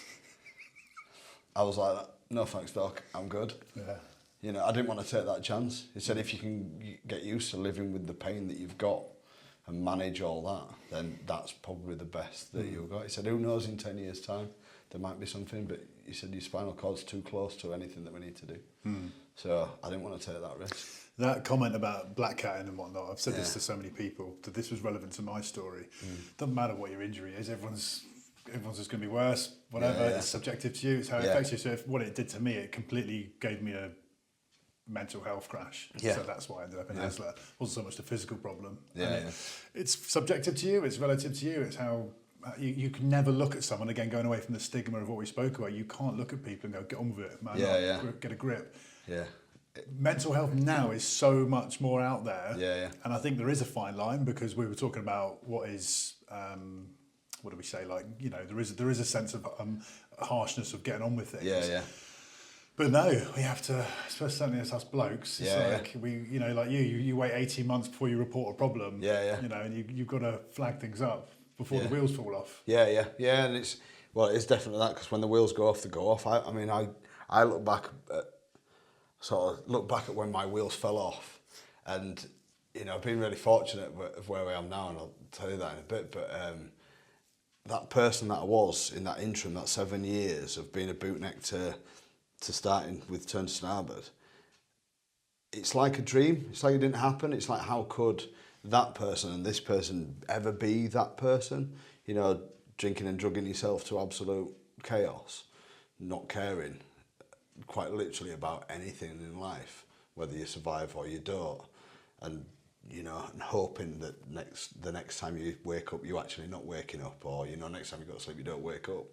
I was like, "No thanks, Doc, I'm good." Yeah. You know, I didn't want to take that chance. He said, if you can get used to living with the pain that you've got and manage all that, then that's probably the best that you've got. He said, who knows, in 10 years' time, there might be something, but he said, your spinal cord's too close to anything that we need to do. So I didn't want to take that risk. That comment about black catting and whatnot, I've said this to so many people, that this was relevant to my story. Doesn't matter what your injury is, everyone's just going to be worse, whatever. It's subjective to you, it's how it affects you. So what it did to me, it completely gave me a mental health crash. So that's why I ended up in Hasler. It wasn't so much the physical problem. It's subjective to you, it's relative to you, it's how you can never look at someone, again, going away from the stigma of what we spoke about. You can't look at people and go, get on with it, man, get a grip. Mental health now is so much more out there, and I think there is a fine line, because we were talking about what is what do we say, like, you know, there is a sense of harshness of getting on with things. But no, we have to, especially certainly as us blokes, it's like we, you know, like you wait 18 months before you report a problem. You know, and you've got to flag things up before the wheels fall off. And it's definitely that, because when the wheels go off, they go off. I mean, I look back at when my wheels fell off, and you know, I've been really fortunate of where I am now, and I'll tell you that in a bit. But that person that I was in that interim, that 7 years of being a bootneck to starting with Turn to Starboard, it's like a dream. It's like it didn't happen. It's like, how could that person and this person ever be that person? You know, drinking and drugging yourself to absolute chaos, not caring quite literally about anything in life, whether you survive or you don't, and you know, and hoping that the next time you wake up, you're actually not waking up, or you know, next time you go to sleep, you don't wake up.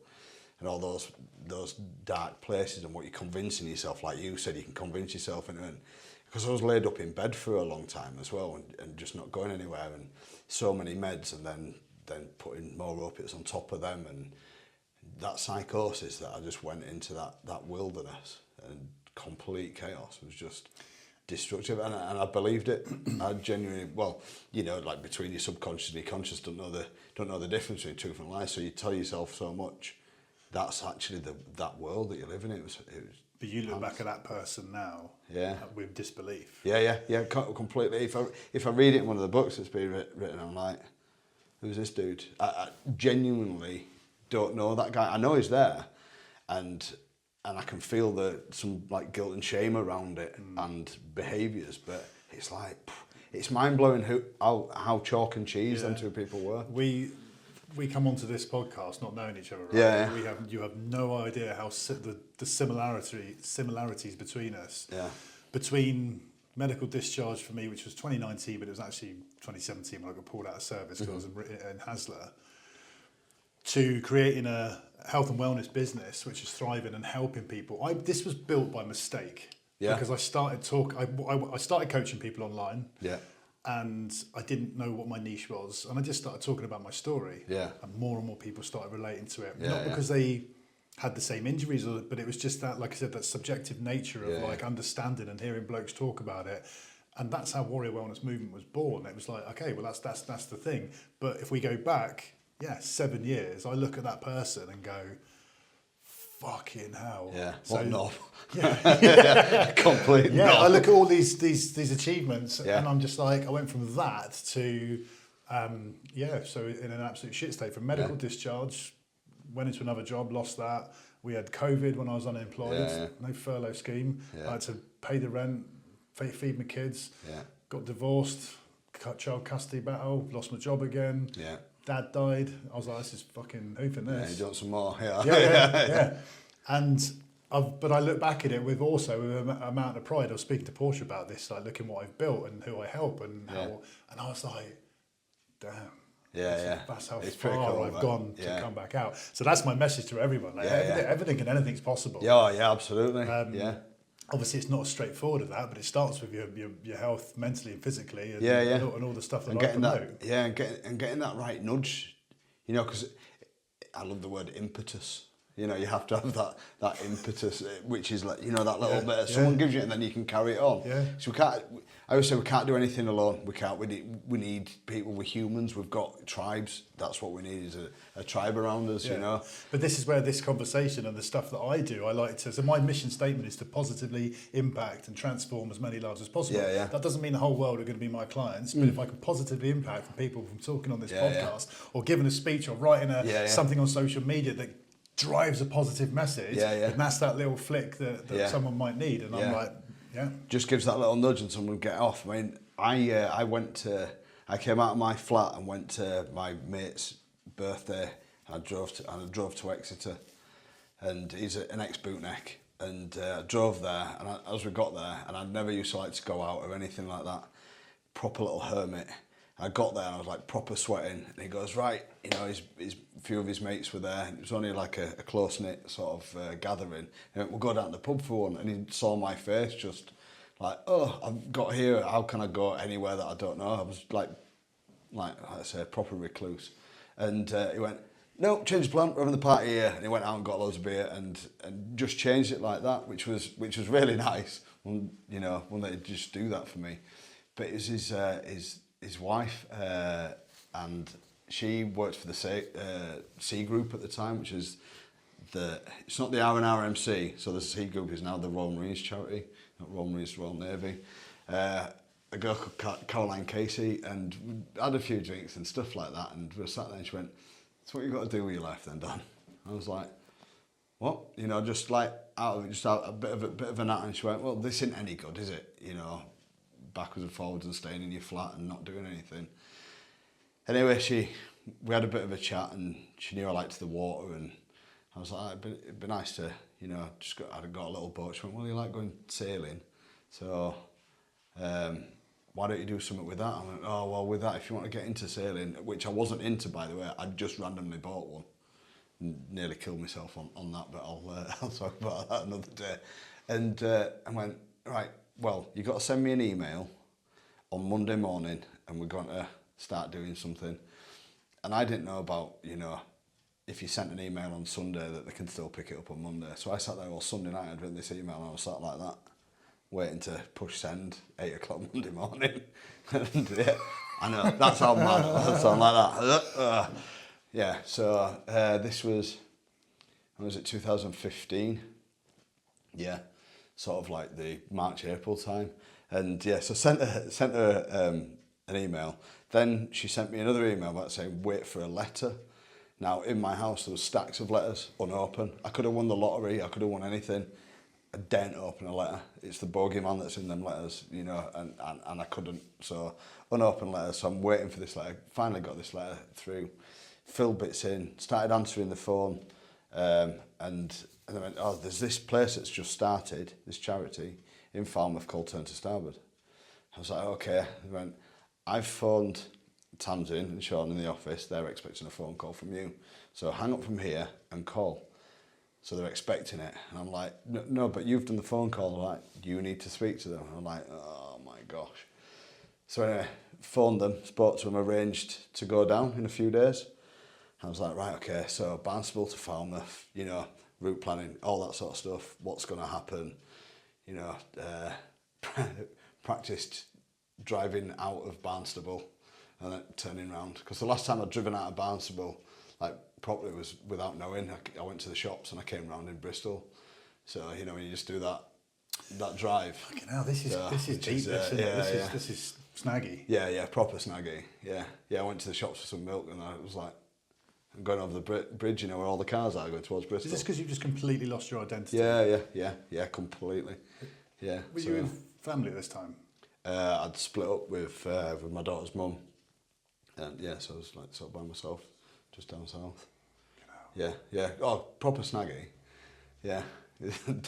And all those dark places, and what you're convincing yourself, like you said, you can convince yourself into, and because I was laid up in bed for a long time as well, and just not going anywhere, and so many meds, and then putting more opiates on top of them, and that psychosis that I just went into that wilderness, and complete chaos was just destructive, and I believed it. I genuinely, well, you know, like between your subconscious and your conscious, don't know the difference between truth and lie. So you tell yourself so much. That's actually that world that you live in. It was. But you look back at that person now, with disbelief. Yeah, completely. If I read it in one of the books that's been written, I'm like, who's this dude? I genuinely don't know that guy. I know he's there, and I can feel some like guilt and shame around it and behaviours, but it's like, it's mind blowing how chalk and cheese them two people were. We come onto this podcast not knowing each other, right? Yeah. You have no idea how the similarities between us. Yeah. Between medical discharge for me, which was 2019, but it was actually 2017 when I got pulled out of service because I was in Hasler, to creating a health and wellness business which is thriving and helping people. This was built by mistake. Yeah. Because I started coaching people online. Yeah. And I didn't know what my niche was, and I just started talking about my story. Yeah. And more people started relating to it. Yeah, Not because they had the same injuries, but it was just that, like I said, that subjective nature of like understanding and hearing blokes talk about it. And that's how Warrior Wellness Movement was born. It was like, okay, well that's the thing. But if we go back, 7 years, I look at that person and go, fucking hell. Yeah. So, what knob? Yeah. Complete knob. I look at all these achievements, Yeah. and I'm just like, I went from that to, so in an absolute shit state. From medical discharge, went into another job, lost that. We had COVID when I was unemployed, no furlough scheme. I had to pay the rent, feed my kids, got divorced, child custody battle, lost my job again. Yeah. Dad died. I was like, this is fucking hoofing this. Yeah, you want some more? Yeah. But I look back at it with an amount of pride. I was speaking to Portia about this, like looking what I've built and who I help and how, and I was like, damn. That's how it's far cool, I've gone to come back out. So that's my message to everyone. Like everything and anything's possible. Yeah, absolutely. Obviously, it's not as straightforward as that, but it starts with your health mentally and physically, and, and all the stuff that I promote. And getting that right nudge, you know, because I love the word impetus. You know, you have to have that impetus, which is like, you know, that little bit. Someone gives you it, and then you can carry it on. Yeah. So I always say we can't do anything alone. We need people. We're humans. We've got tribes. That's what we need, is a tribe around us. You know. But this is where this conversation and the stuff that I do, so my mission statement is to positively impact and transform as many lives as possible. That doesn't mean the whole world are going to be my clients, but if I can positively impact people from talking on this podcast or giving a speech or writing something on social media that drives a positive message, and that's that little flick that someone might need, and I'm like, just gives that little nudge and someone get off. I mean, I came out of my flat and went to my mate's birthday. I drove to Exeter, and he's an ex-bootneck, and I drove there, and as we got there, and I never used to like to go out or anything like that, proper little hermit. I got there and I was like proper sweating, and he goes, right, you know, his few of his mates were there, and it was only like a close-knit sort of gathering. He went, we'll go down to the pub for one, and he saw my face just like, oh, I've got here, how can I go anywhere that I don't know? I was like I say, a proper recluse. And he went, no, change the plan, we're having the party here. And he went out and got loads of beer and just changed it like that, which was really nice. One that he'd just do that for me. But it was his wife, and she worked for the C Group at the time, which is it's not the RNRMC, so the C Group is now the Royal Marines charity, not Royal Marines, Royal Navy. A girl called Caroline Casey, and we had a few drinks and stuff like that, and we were sat there and she went, "That's what you got to do with your life then, Dan." I was like, what? You know, just like out of it, just out a bit of a nut, and she went, well, this isn't any good, is it? You know, backwards and forwards and staying in your flat and not doing anything. Anyway, we had a bit of a chat, and she knew I liked the water, and I was like, it'd be nice to, you know, I'd got a little boat. She went, well, you like going sailing, so why don't you do something with that? I went, oh, well, with that, if you want to get into sailing, which I wasn't into, by the way, I'd just randomly bought one. Nearly killed myself on that, but I'll talk about that another day. And I went, right, well, you've got to send me an email on Monday morning and we're going to start doing something. And I didn't know about, you know, if you sent an email on Sunday that they can still pick it up on Monday. So I sat there all Sunday night, I'd written this email and I was sat like that, waiting to push send, 8 o'clock Monday morning. And yeah, I know, that's how mad I sound like that. Yeah, so this was, when was it, 2015? Yeah, sort of like the March, April time. And yeah, so sent her an email. Then she sent me another email back saying, wait for a letter. Now, in my house, there was stacks of letters, unopened. I could have won the lottery, I could have won anything. I daren't open a letter. It's the bogeyman that's in them letters, you know, and I couldn't. So, unopened letters, so I'm waiting for this letter. Finally got this letter through, filled bits in, started answering the phone, and I went, oh, there's this place that's just started, this charity, in Falmouth called Turn to Starboard. I was like, okay. I went, I've phoned Tamsin and Sean in the office, they're expecting a phone call from you. So hang up from here and call. So they're expecting it. And I'm like, no, but you've done the phone call. They're like, you need to speak to them. And I'm like, oh my gosh. So anyway, phoned them, spoke to them, arranged to go down in a few days. I was like, right, okay, so Barnstable to Falmouth, you know, route planning, all that sort of stuff, what's going to happen, you know, practiced driving out of Barnstable and then turning round. Because the last time I'd driven out of Barnstable, like, properly was without knowing. I went to the shops and I came round in Bristol. So, you know, when you just do that drive. Fucking hell, this is deep, this is snaggy. Yeah, proper snaggy, yeah. Yeah, I went to the shops for some milk and I was like, I'm going over the bridge, you know, where all the cars are going towards Bristol. Is this because you've just completely lost your identity? Yeah, completely. Yeah. Were you with family at this time? I'd split up with my daughter's mum. And yeah, so I was like sort of by myself, just down south. Yeah. Oh, proper snaggy. Yeah.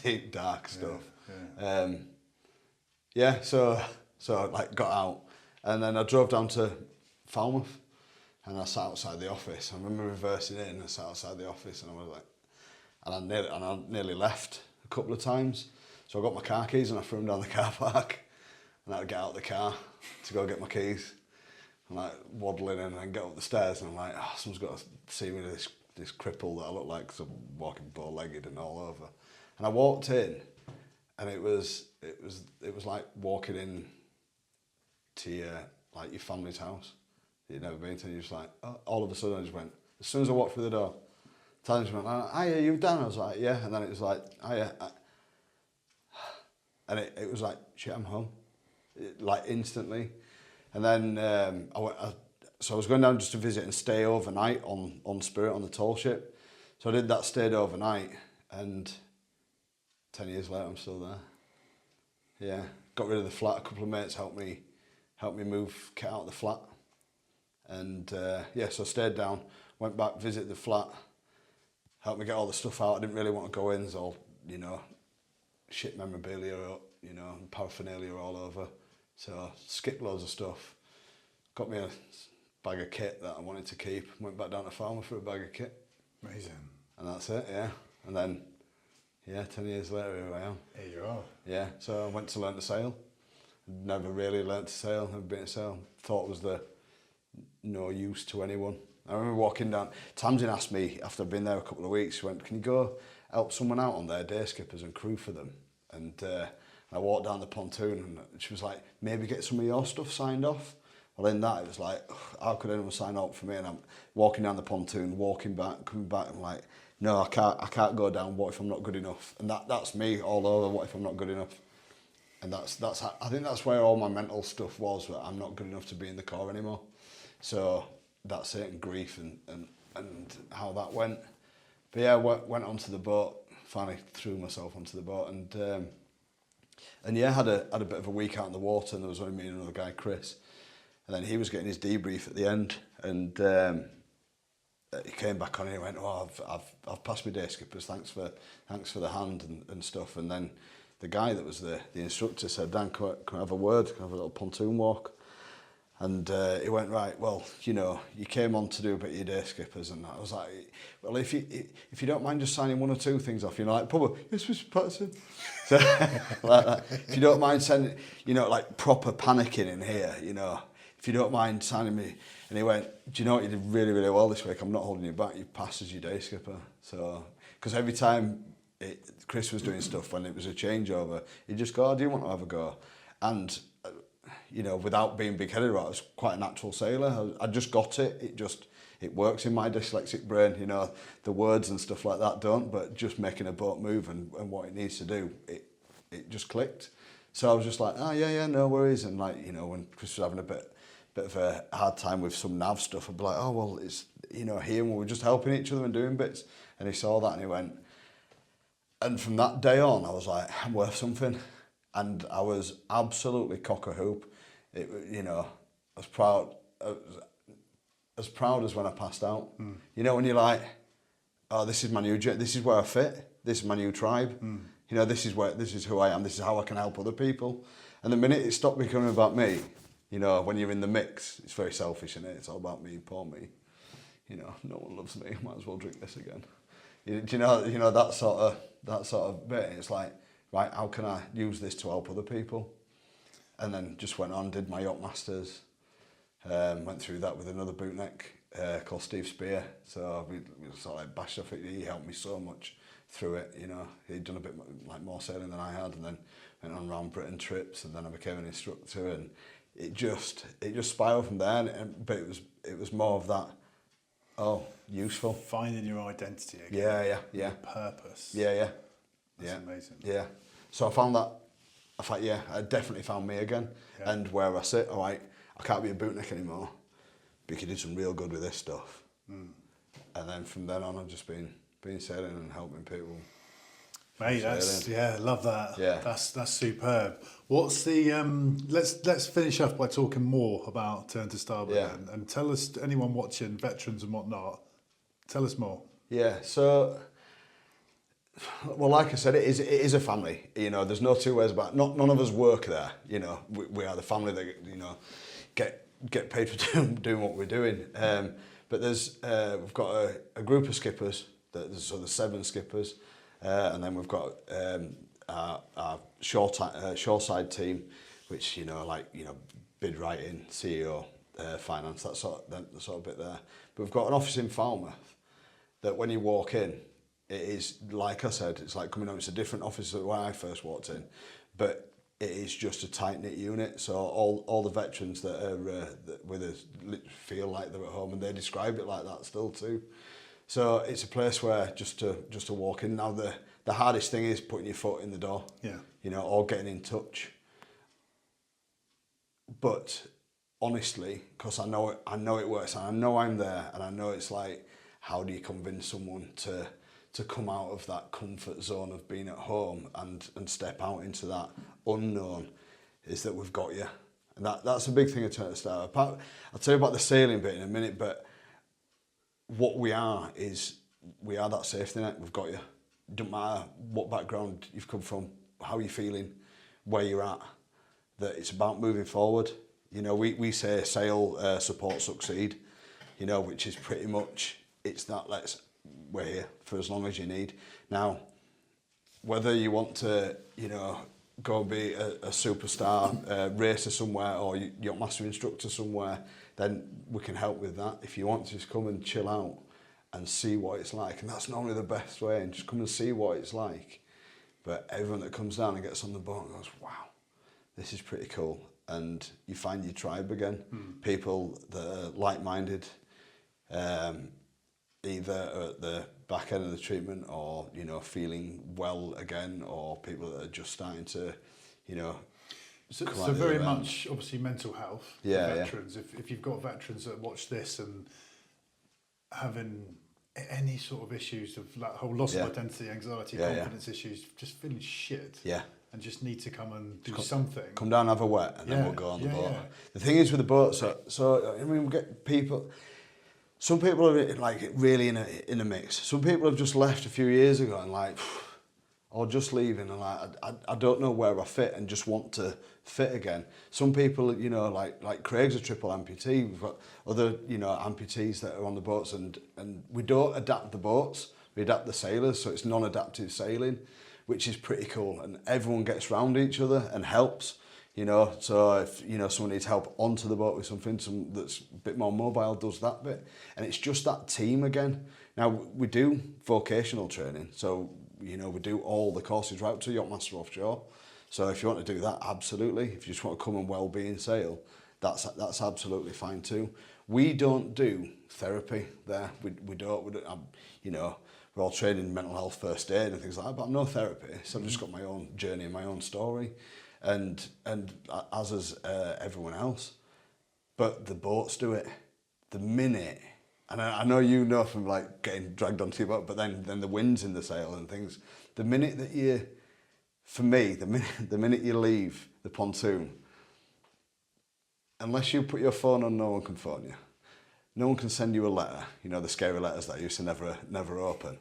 Deep, dark stuff. Yeah. So I like got out and then I drove down to Falmouth and I sat outside the office. I remember reversing in and I sat outside the office and I was like, and I nearly left a couple of times. So I got my car keys and I threw them down the car park and I had to get out of the car to go get my keys. I'm like waddling in and get up the stairs and I'm like, oh, someone's got to see me this cripple that I look like because I'm walking bow-legged and all over. And I walked in and it was like walking in to your family's house that you'd never been to, and you're just like, oh, all of a sudden I just went, as soon as I walked through the door, Tanya went, hiya, you Dan? I was like, yeah, and then it was like, hiya, and it was like, shit, I'm home, like instantly. And then so I was going down just to visit and stay overnight on Spirit on the tall ship. So I did that, stayed overnight, and 10 years later I'm still there. Yeah, got rid of the flat. A couple of mates helped me move kit out of the flat, and so I stayed down, went back, visited the flat, helped me get all the stuff out. I didn't really want to go in, there's all, you know, shit memorabilia, you know, and paraphernalia all over. So skipped loads of stuff, got me a bag of kit that I wanted to keep, went back down to Falmouth for a bag of kit. Amazing. And that's it, yeah. And then, 10 years later, here I am. Here you are. Yeah, so I went to learn to sail. Never really learnt to sail, never been to sail. Thought it was no use to anyone. I remember walking down, Tamsin asked me, after I'd been there a couple of weeks, she went, can you go help someone out on their day skippers and crew for them? And I walked down the pontoon and she was like, maybe get some of your stuff signed off. Well, in that, it was like, how could anyone sign up for me? And I'm walking down the pontoon, walking back, coming back, I'm like, no, I can't go down, what if I'm not good enough? And that's me all over, what if I'm not good enough? And that's I think that's where all my mental stuff was, that I'm not good enough to be in the Corps anymore. So that's it, and grief and how that went. But yeah, went onto the boat, finally threw myself onto the boat, and yeah, had a bit of a week out in the water, and there was only me and another guy, Chris. And then he was getting his debrief at the end, and he came back on and he went, oh, I've passed my day skippers, thanks for the hand and stuff. And then the guy that was the instructor said, Dan, can I have a word? Can I have a little pontoon walk? And he went, right, well, you know, you came on to do a bit of your day skippers, and I was like, well, if you don't mind just signing 1 or 2 things off, you know, like, probably, yes, Mr. Patterson. So, like that. If you don't mind sending, you know, like proper panicking in here, you know, if you don't mind signing me. And he went, do you know what, you did really, really well this week, I'm not holding you back, you passed as your day skipper. So, because every time Chris was doing stuff when it was a changeover, he'd just go, oh, do you want to have a go? And you know, without being big-headed about it, I was quite a natural sailor. I just got it. It works in my dyslexic brain. You know, the words and stuff like that don't, but just making a boat move and what it needs to do, it just clicked. So I was just like, oh, yeah, no worries. And like, you know, when Chris was having a bit of a hard time with some nav stuff, I'd be like, oh, well, it's, you know, here and we're just helping each other and doing bits. And he saw that and he went, and from that day on, I was like, I'm worth something. And I was absolutely cock-a-hoop. You know, as proud as when I passed out. You know, when you're like, oh, this is my new jet, this is where I fit, this is my new tribe. You know, this is who I am, this is how I can help other people. And the minute it stopped becoming about me, you know, when you're in the mix, it's very selfish, isn't it? It's all about me, poor me. You know, no one loves me, might as well drink this again. You know that sort of bit. It's like, right, how can I use this to help other people? And then just went on, did my yacht masters, went through that with another bootneck called Steve Spear. So we sort of like bashed off it. He helped me so much through it. You know, he'd done a bit like more sailing than I had, and then went on round Britain trips, and then I became an instructor, and it just spiraled from there. But it was more of that. Oh, useful. Finding your identity again. Yeah. Your purpose. Yeah. That's amazing. Yeah. So I found that. I thought, yeah, I definitely found me again. Yeah. And where I sit, all right, I can't be a bootneck anymore, but you can do some real good with this stuff. And then from then on, I've just been sailing and helping people. Mate, I love that. Yeah. That's superb. What's the let's finish off by talking more about Turn to Starboard and tell us, anyone watching, veterans and whatnot, tell us more. Yeah, so well, like I said, it is a family. You know, there's no two ways about it. None of us work there. You know, we are the family that, you know, get paid for doing what we're doing. But there's we've got a group of skippers. There's 7 skippers, and then we've got our shoreside team, which, you know, like, you know, bid writing, CEO, finance, that sort of bit there. But we've got an office in Falmouth that when you walk in, it is, like I said, it's like coming home. It's a different office than when I first walked in, but it is just a tight-knit unit. So all the veterans that are with us feel like they're at home, and they describe it like that still too. So it's a place where just to walk in. Now the hardest thing is putting your foot in the door. Yeah. You know, or getting in touch. But honestly, because I know it works, and I know I'm there, and I know it's like, how do you convince someone to come out of that comfort zone of being at home and step out into that unknown, is that we've got you. And that's a big thing of Turn to Starboard. I'll tell you about the sailing bit in a minute, but what we are is, we are that safety net. We've got you. It doesn't matter what background you've come from, how you're feeling, where you're at, that it's about moving forward. You know, we say sail, support, succeed, you know, which is pretty much, it's that we're here for as long as you need. Now, whether you want to, you know, go and be a superstar racer somewhere, or you're a master instructor somewhere, then we can help with that. If you want to just come and chill out and see what it's like, and that's normally the best way, and just come and see what it's like. But everyone that comes down and gets on the boat and goes, wow, this is pretty cool. And you find your tribe again, people that are like-minded, either at the back end of the treatment, or, you know, feeling well again, or people that are just starting to, you know. So very much, obviously, mental health for veterans. Yeah. If you've got veterans that watch this and having any sort of issues of like whole loss of identity, anxiety, confidence issues, just feeling shit. Yeah. And just need to come and do something. Come down, have a wet, and then we'll go on the boat. Yeah. The thing is with the boat, so I mean, we get people. Some people are like really in a mix. Some people have just left a few years ago and like, or just leaving and like, I don't know where I fit, and just want to fit again. Some people, you know, like Craig's a triple amputee. We've got other, you know, amputees that are on the boats, and we don't adapt the boats. We adapt the sailors, so it's non-adaptive sailing, which is pretty cool. And everyone gets round each other and helps. You know, so if, you know, someone needs help onto the boat with something, that's a bit more mobile does that bit. And it's just that team again. Now, we do vocational training. So, you know, we do all the courses right up to Yachtmaster Offshore. So if you want to do that, absolutely. If you just want to come and well-being sail, that's absolutely fine too. We don't do therapy there. We don't you know, we're all trained in mental health first aid and things like that, but I'm no therapist. I've just got my own journey and my own story. And as is everyone else, but the boats do it. The minute, and I know you know from like getting dragged onto your boat, but then the wind's in the sail and things. The minute that you, for me, the minute you leave the pontoon, unless you put your phone on, no one can phone you. No one can send you a letter. You know, the scary letters that I used to never open.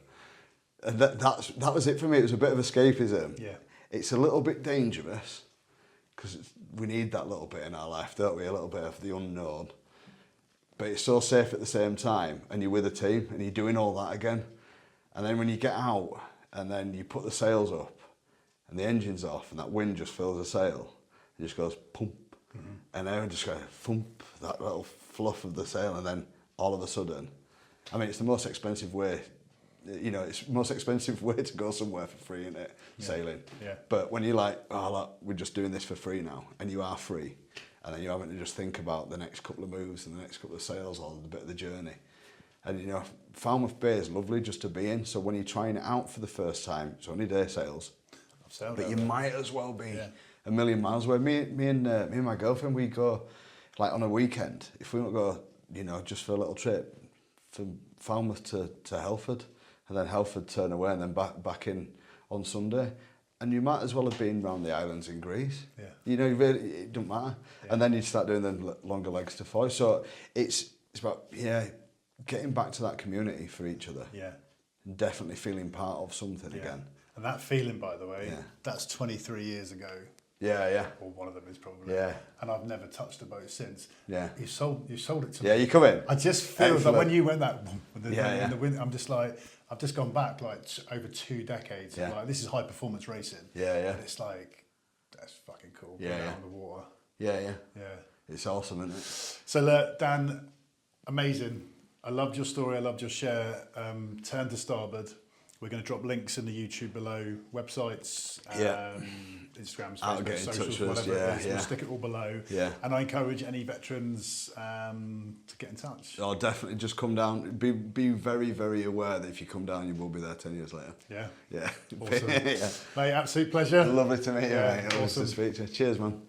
And that was it for me. It was a bit of escapism. Yeah. It's a little bit dangerous, because we need that little bit in our life, don't we? A little bit of the unknown. But it's so safe at the same time, and you're with a team, and you're doing all that again. And then when you get out, and then you put the sails up, and the engine's off, and that wind just fills the sail, it just goes pump, and then just goes thump, that little fluff of the sail, and then all of a sudden, I mean, it's the most expensive way. You know, it's the most expensive way to go somewhere for free, isn't it? Yeah. Sailing. Yeah. But when you're like, oh, look, we're just doing this for free now, and you are free, and then you're having to just think about the next couple of moves and the next couple of sails or the bit of the journey. And, you know, Falmouth Bay is lovely just to be in. So when you're trying it out for the first time, it's only day sails. But you might as well be a million miles away. Me and my girlfriend, we go, like on a weekend, if we don't go, you know, just for a little trip, from Falmouth to Helford, and then Helford turn away and then back in on Sunday. And you might as well have been around the islands in Greece. Yeah. You know, really, it doesn't matter. Yeah. And then you start doing the longer legs to Foy. So it's about, getting back to that community for each other. Yeah. And definitely feeling part of something again. And that feeling, by the way, that's 23 years ago. Yeah, yeah. Or one of them is probably. Yeah. And I've never touched a boat since. Yeah. You sold it to me. Yeah, you come in. I just feel that when you went that, in the wind, I'm just like, I've just gone back like over 2 decades. Yeah. Like, this is high performance racing. Yeah, yeah. And it's like, that's fucking cool. Yeah, out on the water. Yeah, yeah. Yeah. It's awesome, isn't it? So look, Dan, amazing. I loved your story. I loved your share. Turn to Starboard. We're going to drop links in the YouTube below, websites, Instagrams, Facebook, socials, whatever it is. We'll stick it all below. Yeah. And I encourage any veterans to get in touch. Oh, definitely just come down. Be very, very aware that if you come down, you will be there 10 years later. Yeah. Yeah. Awesome. Mate, absolute pleasure. Lovely to meet you, mate. Awesome. To speak to you. Cheers, man.